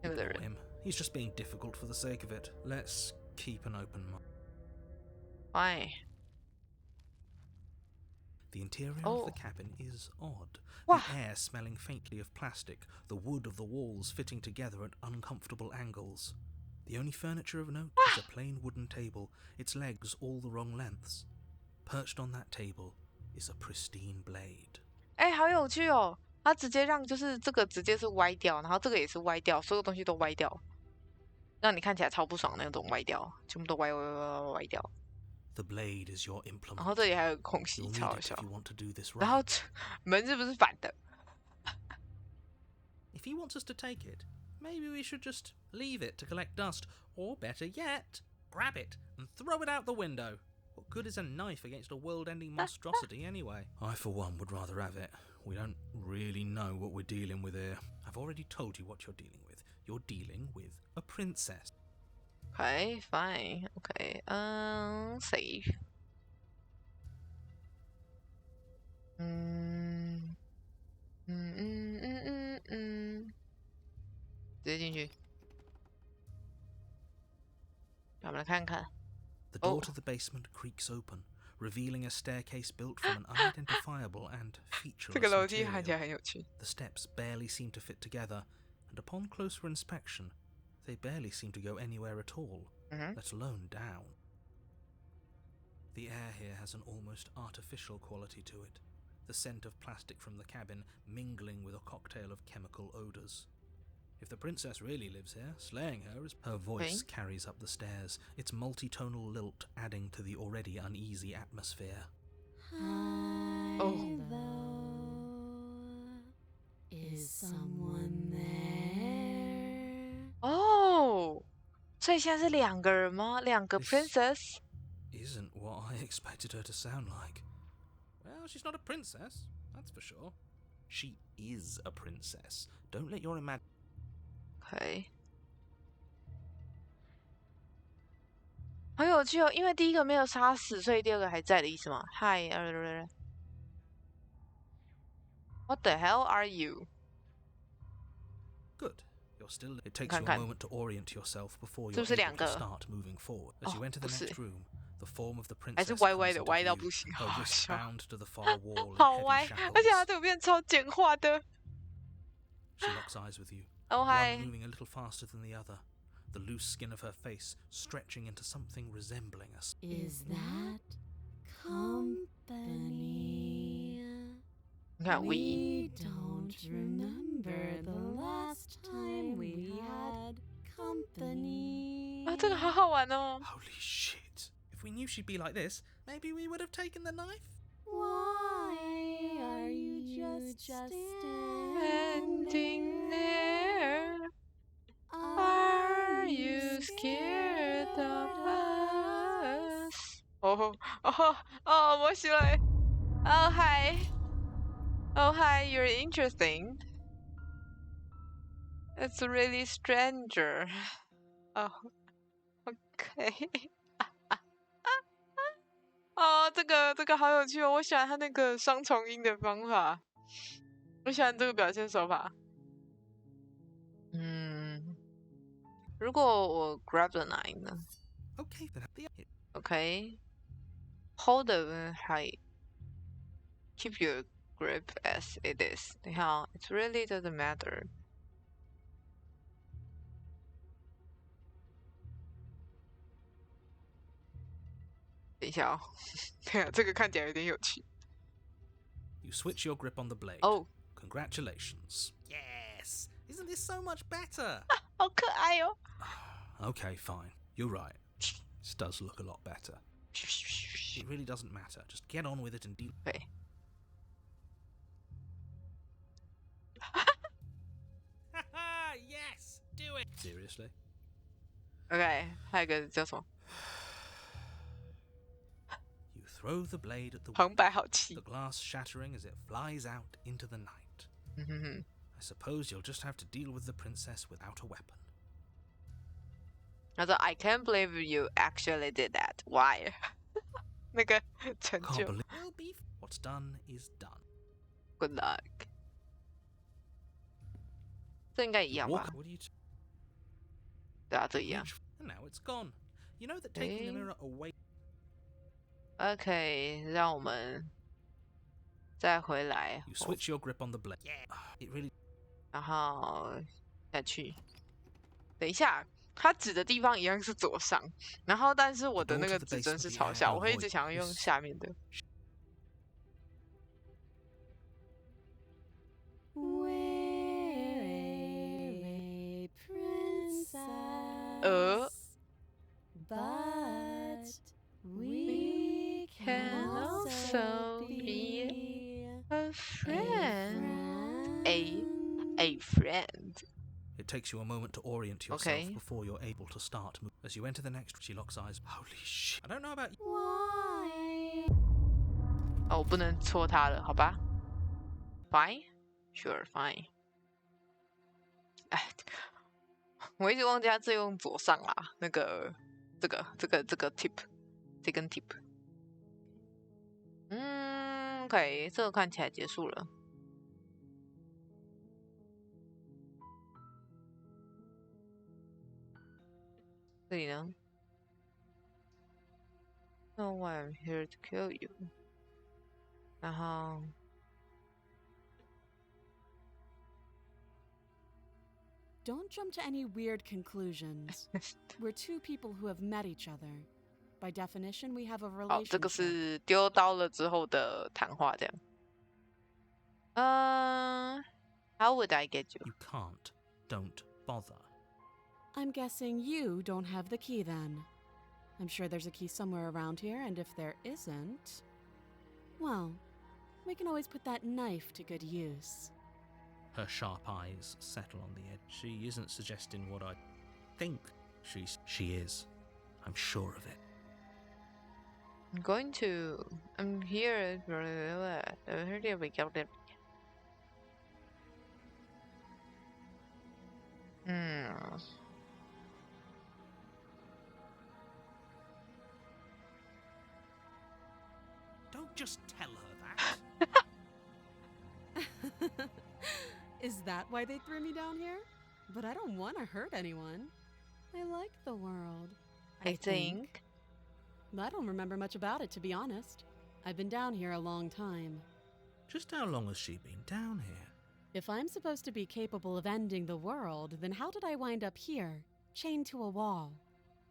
那个的人 him. He's just being difficult for the sake of it. Let's keep an open mind. Why? The interior of the cabin is odd. The air smelling faintly of plastic, the wood of the walls fitting together at uncomfortable angles. The only furniture of note is a plain wooden table, its legs all the wrong lengths. Perched on that table is a pristine blade. 好有趣哦！他直接让就是这个直接是歪掉，然后这个也是歪掉，所有东西都歪掉，让你看起来超不爽那种歪掉，全部都歪掉。 The blade is your implement. 然后这里还有个空隙，超好笑。然后门是不是反的 If he wants us to take it, maybe we should just leave it to collect dust, or better yet, grab it and throw it out the window. What good is a knife against a world-ending monstrosity anyway? I, for one, would rather have it. We don't really know what we're dealing with here. I've already told you what you're dealing with. You're dealing with a princess. Okay, fine. Okay, save. 直接进去。让我们来看看。 The door to the basement creaks open, revealing a staircase built from an unidentifiable and featureless 这个楼梯 material. 看起来很有趣。 The steps barely seem to fit together, and upon closer inspection, they barely seem to go anywhere at all, let alone down. The air here has an almost artificial quality to it, the scent of plastic from the cabin mingling with a cocktail of chemical odours. If the princess really lives here, slaying her is... Her voice carries up the stairs, its multi-tonal lilt adding to the already uneasy atmosphere. Hello. Is someone there? Oh, 所以现在是2个人吗？2个 princess? Isn't what I expected her to sound like. Well, she's not a princess, that's for sure. She is a princess. Don't let your imagination... OK， 好有趣哦，因为第一个没有杀死，所以第2个还在的意思吗？Hi， What the hell are you? Good. You're still... It takes you a moment to orient yourself before you're able to start moving forward. As you enter the next room, the form of the princess comes into view, her wrist bound to the far wall in heavy shackles. 而且它图片超简化的。 She locks eyes with you, Oh, hi. one moving a little faster than the other, the loose skin of her face stretching into something resembling a... Is that company? 你看 We don't remember the last time we had company. 啊，这个好好玩哦。 Holy shit. If we knew she'd be like this, maybe we would have taken the knife? Why are you just Standing there, are you scared of us? 哦哦哦，我喜欢。Oh hi, oh hi, you're interesting. It's really stranger. Oh, okay. 哦，这个好有趣哦！我喜欢他那个双重音的方法，我喜欢这个表现手法。如果我 grab the knife 呢 Okay, then have the...？OK, hold the height, keep your grip as it is. 你看哦 ，it really doesn't matter. 等一下哦，对啊，这个看起来有点有趣。You switch your grip on the blade. Oh, Congratulations. Yes! Isn't this so much better? 好可爱哦。Okay, fine. You're right. This does look a lot better. It really doesn't matter. Just get on with it and deal. 对。Yes! Do it! Seriously? OK， 还有一个叫什么？ You throw the blade at the 旁白好气 the。glass shattering as it flies out into the night. I suppose you'll just have to deal with the princess without a weapon. 他说 I can't believe you actually did that. Why? 那个成 Can't 就。 believe... Well, beef. What's done is done. Good luck. 这应该一样吧？ What are you... 对啊，这一样。 And now it's gone. You know that taking the mirror away... OK， 让我们再回来。 You switch your grip on the blade. Yeah. It really... 然后下去。等一下，他指的地方一样是左上，然后但是我的那个指针是朝下，我会一直想要用下面的。 But we can also be a friend. A friend. It takes you a moment to orient yourself before you're able to start. As you enter the next, she locks eyes. Holy shit! I don't know about you. Why? 哦，我不能戳他了，好吧 ？Fine, sure, fine. 哎，我一直忘记他是用左上啦，那个这个 tip， 这根 tip。OK， 这个看起来结束了。这里呢 ？No why I'm here to kill you。然后。 Don't jump to any weird conclusions. We're two people who have met each other. By definition, we have a 好，这个 relationship. 是丢刀了之后的谈话，这样。How would I get you? You can't. Don't bother? I'm guessing you don't have the key then. I'm sure there's a key somewhere around here, and if there isn't, well, we can always put that knife to good use. Her sharp eyes settle on the edge. She isn't suggesting what I think she is. I'm sure of it. I'm here. Don't just tell her that. Is that why they threw me down here? But I don't want to hurt anyone. I like the world. I think. I don't remember much about it, to be honest. I've been down here a long time. Just how long has she been down here? If I'm supposed to be capable of ending the world, then how did I wind up here, chained to a wall?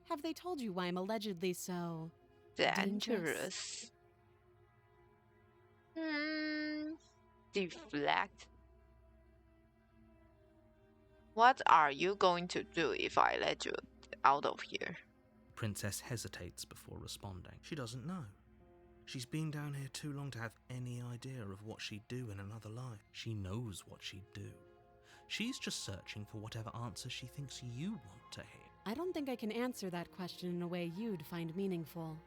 Have they told you why I'm allegedly so dangerous? Deflect. What are you going to do if I let you out of here? Princess hesitates before responding. She doesn't know. She's been down here too long to have any idea of what she'd do in another life. She knows what she'd do. She's just searching for whatever answer she thinks you want to hear. I don't think I can answer that question in a way you'd find meaningful.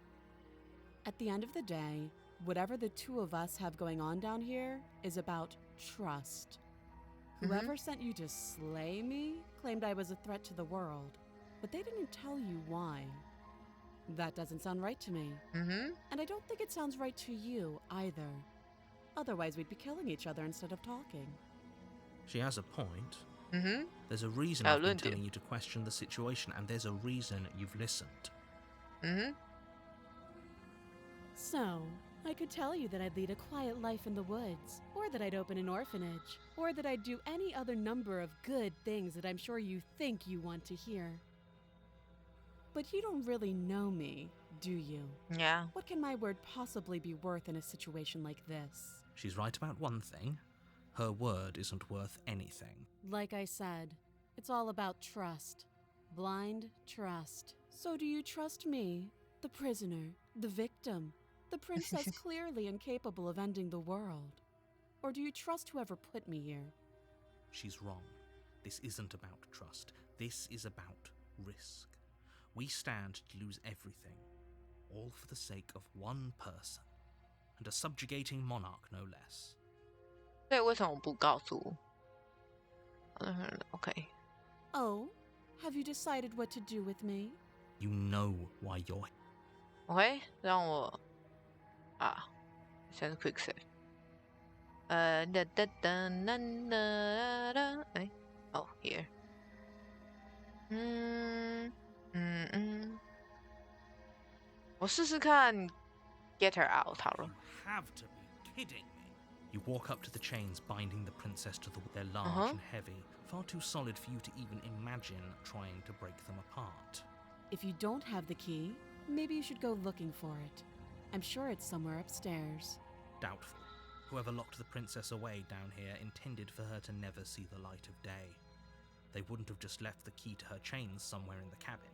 At the end of the day, whatever the two of us have going on down here is about trust. Whoever sent you to slay me claimed I was a threat to the world, but they didn't tell you why. That doesn't sound right to me. And I don't think it sounds right to you either. Otherwise, we'd be killing each other instead of talking. She has a point. There's a reason I've been telling you to question the situation, and there's a reason you've listened. So, I could tell you that I'd lead a quiet life in the woods, or that I'd open an orphanage, or that I'd do any other number of good things that I'm sure you think you want to hear. But you don't really know me, do you? Yeah. What can my word possibly be worth in a situation like this? She's right about one thing. Her word isn't worth anything. Like I said, it's all about trust. Blind trust. So do you trust me, the prisoner, the victim, the princess clearly incapable of ending the world? Or do you trust whoever put me here? She's wrong. This isn't about trust. This is about risk. We stand to lose everything, all for the sake of one person, and a subjugating monarch no less. 所以为什么不告诉？Okay. Oh, have you decided what to do with me? You know why you're here. Okay, 让我先 quick save. Oh, here. 我试试看 get her out 好了。 You have to be kidding me. You walk up to the chains binding the princess to the wood. They're large and heavy, far too solid for you to even imagine trying to break them apart. If you don't have the key, maybe you should go looking for it. I'm sure it's somewhere upstairs. Doubtful. Whoever locked the princess away down here intended for her to never see the light of day. They wouldn't have just left the key to her chains somewhere in the cabin.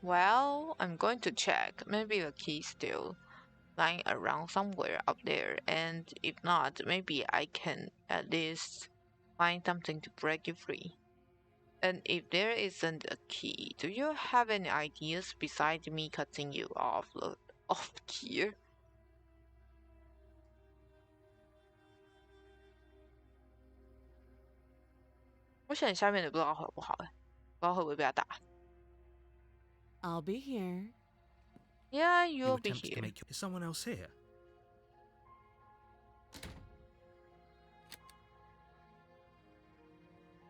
Well, I'm going to check. Maybe the key's still lying around somewhere up there, and if not, maybe I can at least find something to break you free. And if there isn't a key, do you have any ideas besides me cutting you off here? 我想下面的不知道好不好不知道会不会被他打。I'll be here. Yeah, you'll be attempt here. to make Is someone else here?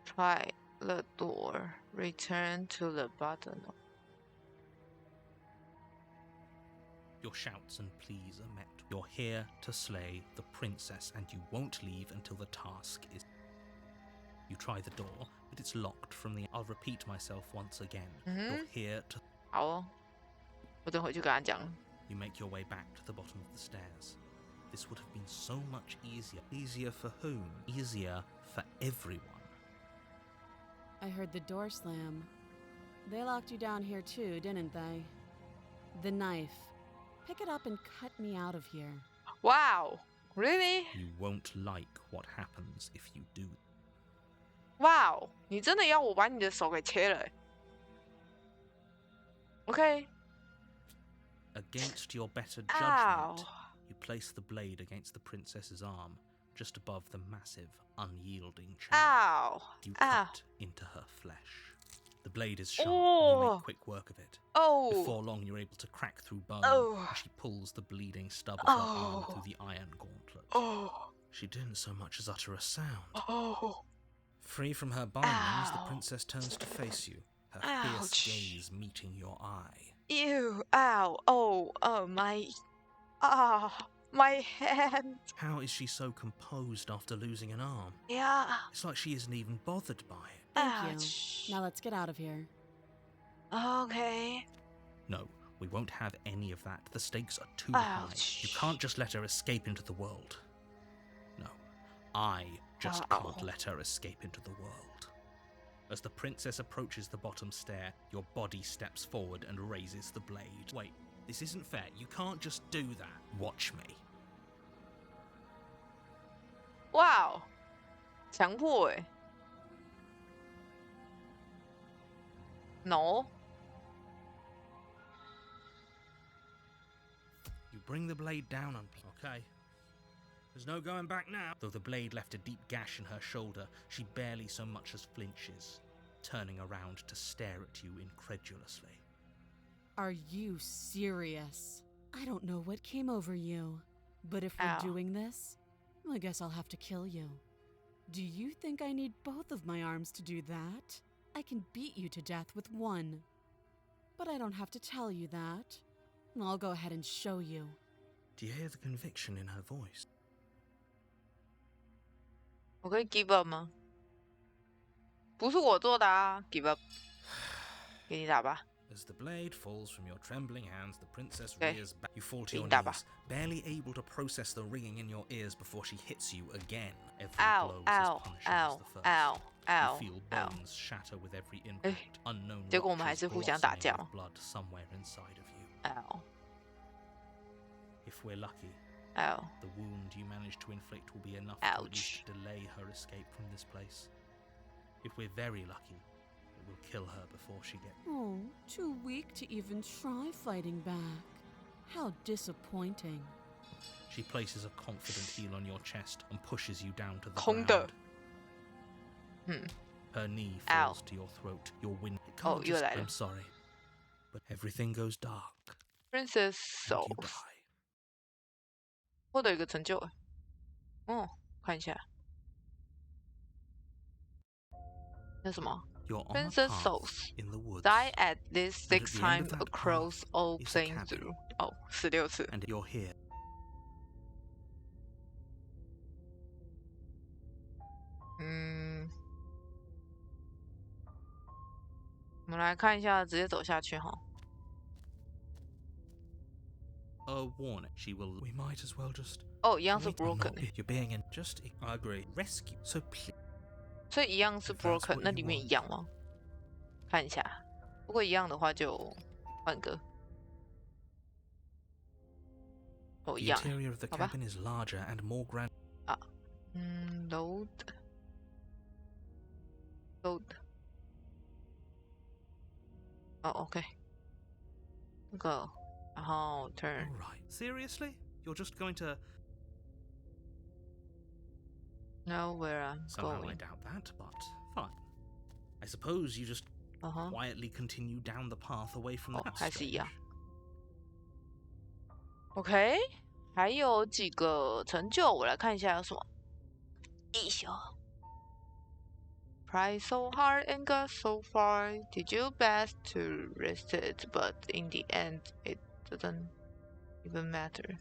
Try the door. Return to the button. Your shouts and pleas are met. You're here to slay the princess, and you won't leave until the task is... You try the door, but it's locked from the... I'll repeat myself once again. You're here to... 好哦，我等回去跟他讲。 You make your way back to the bottom of the stairs. This would have been so much easier. Easier for whom? Easier for everyone. I heard the door slam. They locked you down here too, didn't they? The knife. Pick it up and cut me out of here. Wow, really? You won't like what happens if you do. Wow, 你真的要我把你的手给切了？Okay. Against your better Ow. judgment, you place the blade against the princess's arm, just above the massive, unyielding chain. Ow. You Ow. cut into her flesh. The blade is sharp, Oh. and you make quick work of it. Oh. Before long, you're able to crack through bone, Oh. and she pulls the bleeding stub of her arm Oh. through the iron gauntlet. Oh. She didn't so much as utter a sound. Oh. Free from her bindings, the Ow. princess turns to face you, her Ouch. fierce gaze meeting your eye. Ew. Ow. Oh, my. My hand. How is she so composed after losing an arm? Yeah. It's like she isn't even bothered by it. Thank Ouch. you. Now let's get out of here. Okay. No, we won't have any of that. The stakes are too high. Ouch. You can't just let her escape into the world. No, I just Ow. can't let her escape into the world. As the princess approaches the bottom stair, your body steps forward and raises the blade. Wait, this isn't fair. You can't just do that. Watch me. Wow. 强迫欸。No. You bring the blade down on me, okay? There's no going back now. Though the blade left a deep gash in her shoulder, she barely so much as flinches, turning around to stare at you incredulously. Are you serious? I don't know what came over you, but if we're Ow. doing this, I guess I'll have to kill you. Do you think I need both of my arms to do that? I can beat you to death with one. But I don't have to tell you that. I'll go ahead and show you. Do you hear the conviction in her voice? 我可以 give up 吗？不是我做的啊 ，give up。给你打吧。 As the blade falls from your trembling hands, the princess Okay. rears back. You fall to your Indaba. knees, barely able to process the ringing in your ears before she hits you again. Every Ow, blow is ow, as punishing ow, as the first. ow, ow, You feel ow. bones shatter with every impact. Unknown 结果我们还 ruptures 是互相打架 blossoming with blood somewhere inside of you. Ow, If we're lucky, ow. the wound you manage to inflict will be enough to at Ouch. least delay her escape from this place. If we're very lucky, it will kill her before she gets... Oh, too weak to even try fighting back. How disappointing. She places a confident heel on your chest and pushes you down to the 空的。 ground. Her knee Ow. falls to your throat. Your wind... Oh,又来了。 I'm sorry. But everything goes dark. Princess And you Souls， die. 获得一个成就哎。看一下。那什么 You're on a？Princess path Souls in the woods. die at least And at six the end of times that across path all is a playing cabin. through。哦，16次。 And you're here. 我们来看一下，直接走下去哈。A warning. She will... We might as well just... 哦，一样是 Wait, I'm not- broken， You're being in... Just... I agree. Rescue. So please... 所以一样是 If that's broken， what 那 you 里面 want. 一样吗？看一下，如果一样的话就换个。哦，一 The 样。 interior of the 好吧。 cabin is larger and more grand. load。哦，OK。那个，然后 turn。 All right. Seriously? You're just going to... Know where I'm Somehow I going。 doubt that, but fine. I suppose you just 嗯哼。 quietly continue down the path away from 哦， that 还是一 stage. 样。OK， 还有几个成就，我来看一下有什么。一宿。Tried so hard and got so far. Did your best to rest it, but in the end, it doesn't even matter.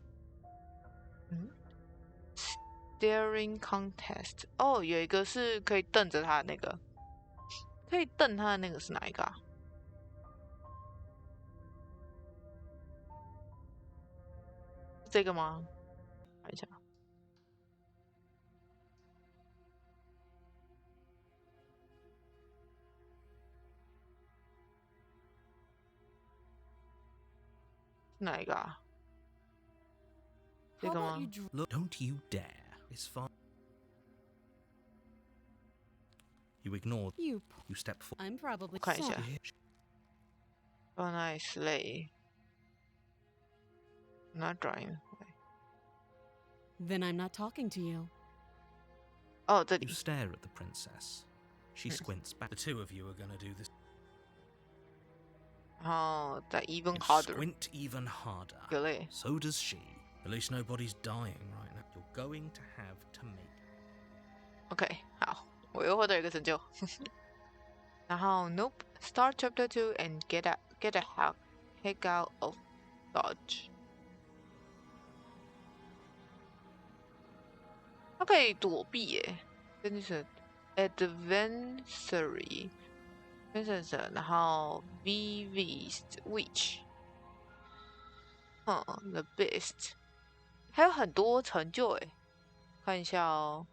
Staring contest. 哦，有一个是可以瞪着他的那个，可以瞪他的那个是哪一个啊？是这个吗？看一下。哪一个啊？这 How 个 about 吗 you Look, don't you dare. It's fine. You ignore. You step forward. I'm probably 我看一下 sorry. ，Oh nice lay. Not drawing. Then I'm not talking to you. 哦，这 You 里 stare at the princess. She squints back. The two of you are gonna do this. 然后再 even You harder. squint even harder. 有嘞， So does she. At least nobody's dying right now. You're going to have to make. OK， 好，我又获得一个成就。然后 Nope, start chapter 2 and get a heck out of Dodge。它可以躲避耶，真的是 adversary， 然后 which， the best， 还有很多成就哎，看一下哦。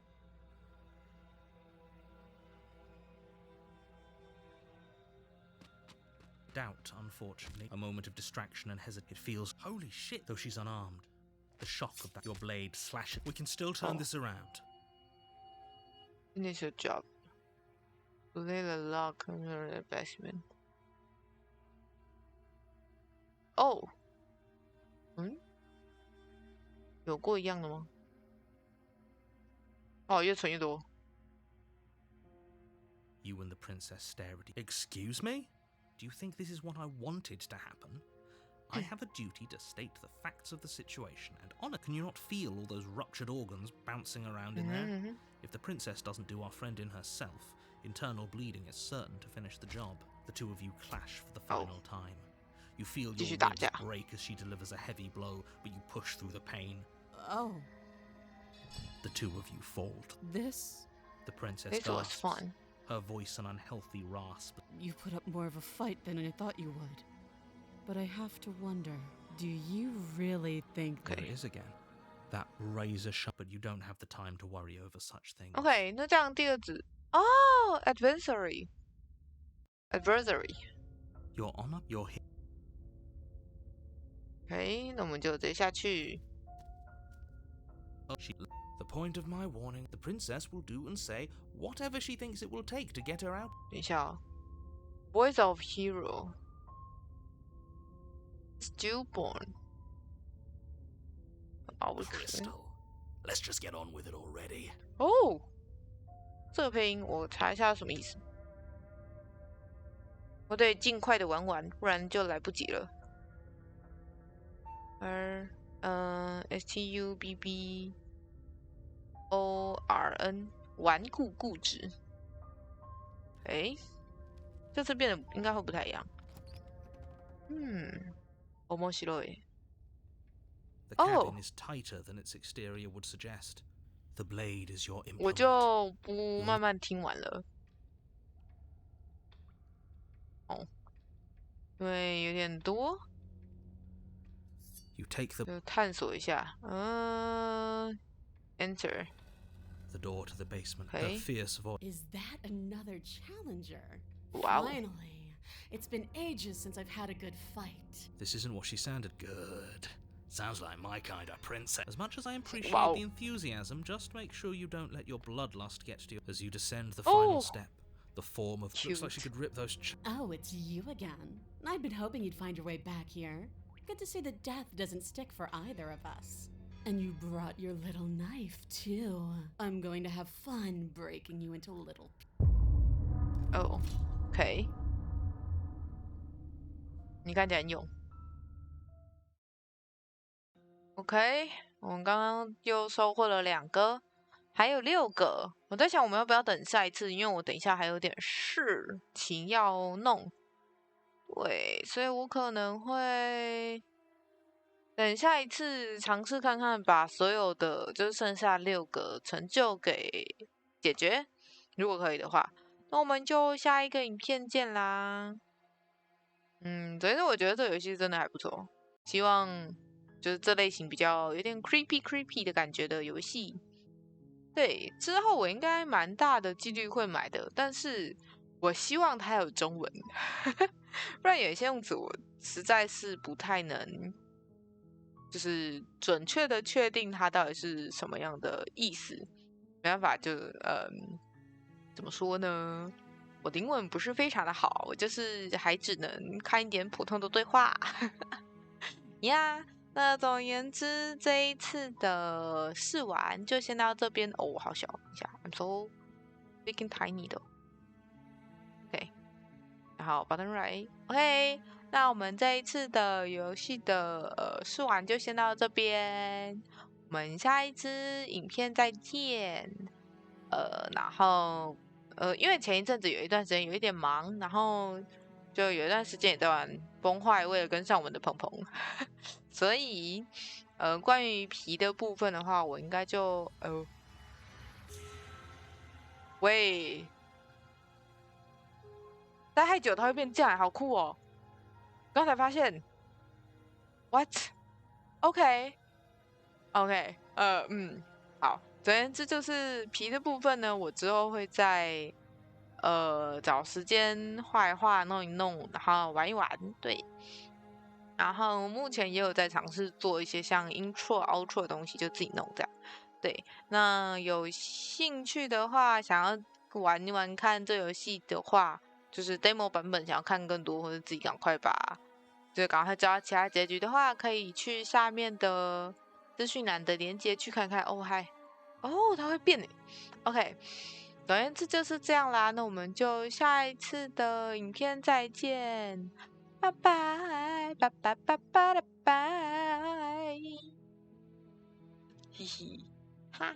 Doubt, unfortunately. A moment of distraction and hesitation. It feels, holy shit, though she's unarmed. The shock of that. Your blade slashes. We can still turn this around. Finish your job. Lay the lock on your investment. 哦，有过一样的吗？哦，越存越多。You and the princess stare at you. Excuse me? Do you think this is what I wanted to happen? I have a duty to state the facts of the situation, and honor, can you not feel all those ruptured organs bouncing around in there? If the princess doesn't do our friend in herself, internal bleeding is certain to finish the job. The two of you clash for the final time. You feel your ribs break as she delivers a heavy blow, but you push through the pain. Oh. The two of you fall. This? The princess This was gasps, fun. her voice an unhealthy rasp. You put up more of a fight than I thought you would. But I have to wonder, do you really think There it is again. That razor sharp, but you don't have the time to worry over such things. OK， 那这样第二字哦 ，adversary。Your honor, your hit. OK， 那我们就直接下去。The point of my warning, the princess will do and say whatever she thinks it will take to get her out. 等一下哦 ，Voice of Hero。Stillborn。Crystal, let's just get on with it already. 哦，这个配音我查一下什么意思。我得尽快的玩完，不然就来不及了。STUBBORN 顽固固执。哎，这次变得应该会不太一样。面白い。The cabin is tighter than its exterior would suggest. The blade is your implement. 我就不慢慢听完了。哦，因为有点多。You take the 就探索一下。Enter. the door to the basement. Okay. Her fierce voice. Is that another challenger? Wow. Finally. It's been ages since I've had a good fight. This isn't what she sounded. Good. Sounds like my kind of princess. As much as I appreciate Wow. the enthusiasm, just make sure you don't let your bloodlust get to you as you descend the final step. The form of looks like she could rip those. Oh, it's you again. I'd been hoping you'd find your way back here. Good to see that death doesn't stick for either of us. And you brought your little knife, too. I'm going to have fun breaking you into little... Oh, OK. 你看起来很勇。OK， 我们刚刚又收获了2个，还有6个。我在想我们要不要等下一次，因为我等一下还有点事情要弄。对，所以我可能会等下一次尝试看看，把所有的就是剩下6个成就给解决，如果可以的话，那我们就下一个影片见啦。所以我觉得这个游戏真的还不错，希望就是这类型比较有点 creepy 的感觉的游戏。对，之后我应该蛮大的几率会买的，但是我希望它有中文，不然有些用词我实在是不太能就是准确的确定它到底是什么样的意思，没办法，就怎么说呢？我的英文不是非常的好，我就是还只能看一点普通的对话呀。那总而言之，这一次的试玩就先到这边哦，好小，一下 ，I'm so freaking tiny 的 ，OK， 然后 button right，OK， 那我们这一次的游戏的试玩就先到这边，我们下一支影片再见，然后因为前一阵子有一段时间有一点忙，然后就有一段时间也在玩崩坏，为了跟上我们的鹏鹏，所以关于皮的部分的话，我应该就喂，待太久它会变这样，好酷哦！刚才发现 ，what？ OK， 好。总而言之，就是皮的部分呢，我之后会在找时间画一画、弄一弄，然后玩一玩，对。然后目前也有在尝试做一些像 intro、outro 的东西，就自己弄这样。对，那有兴趣的话，想要玩一玩看这游戏的话，就是 demo 版本，想要看更多，或者自己赶快知道其他结局的话，可以去下面的资讯栏的连结去看看。哦嗨，哦它会变诶。OK， 总而言之就是这样啦。那我们就下一次的影片再见，拜拜拜拜拜拜拜，嘻嘻哈。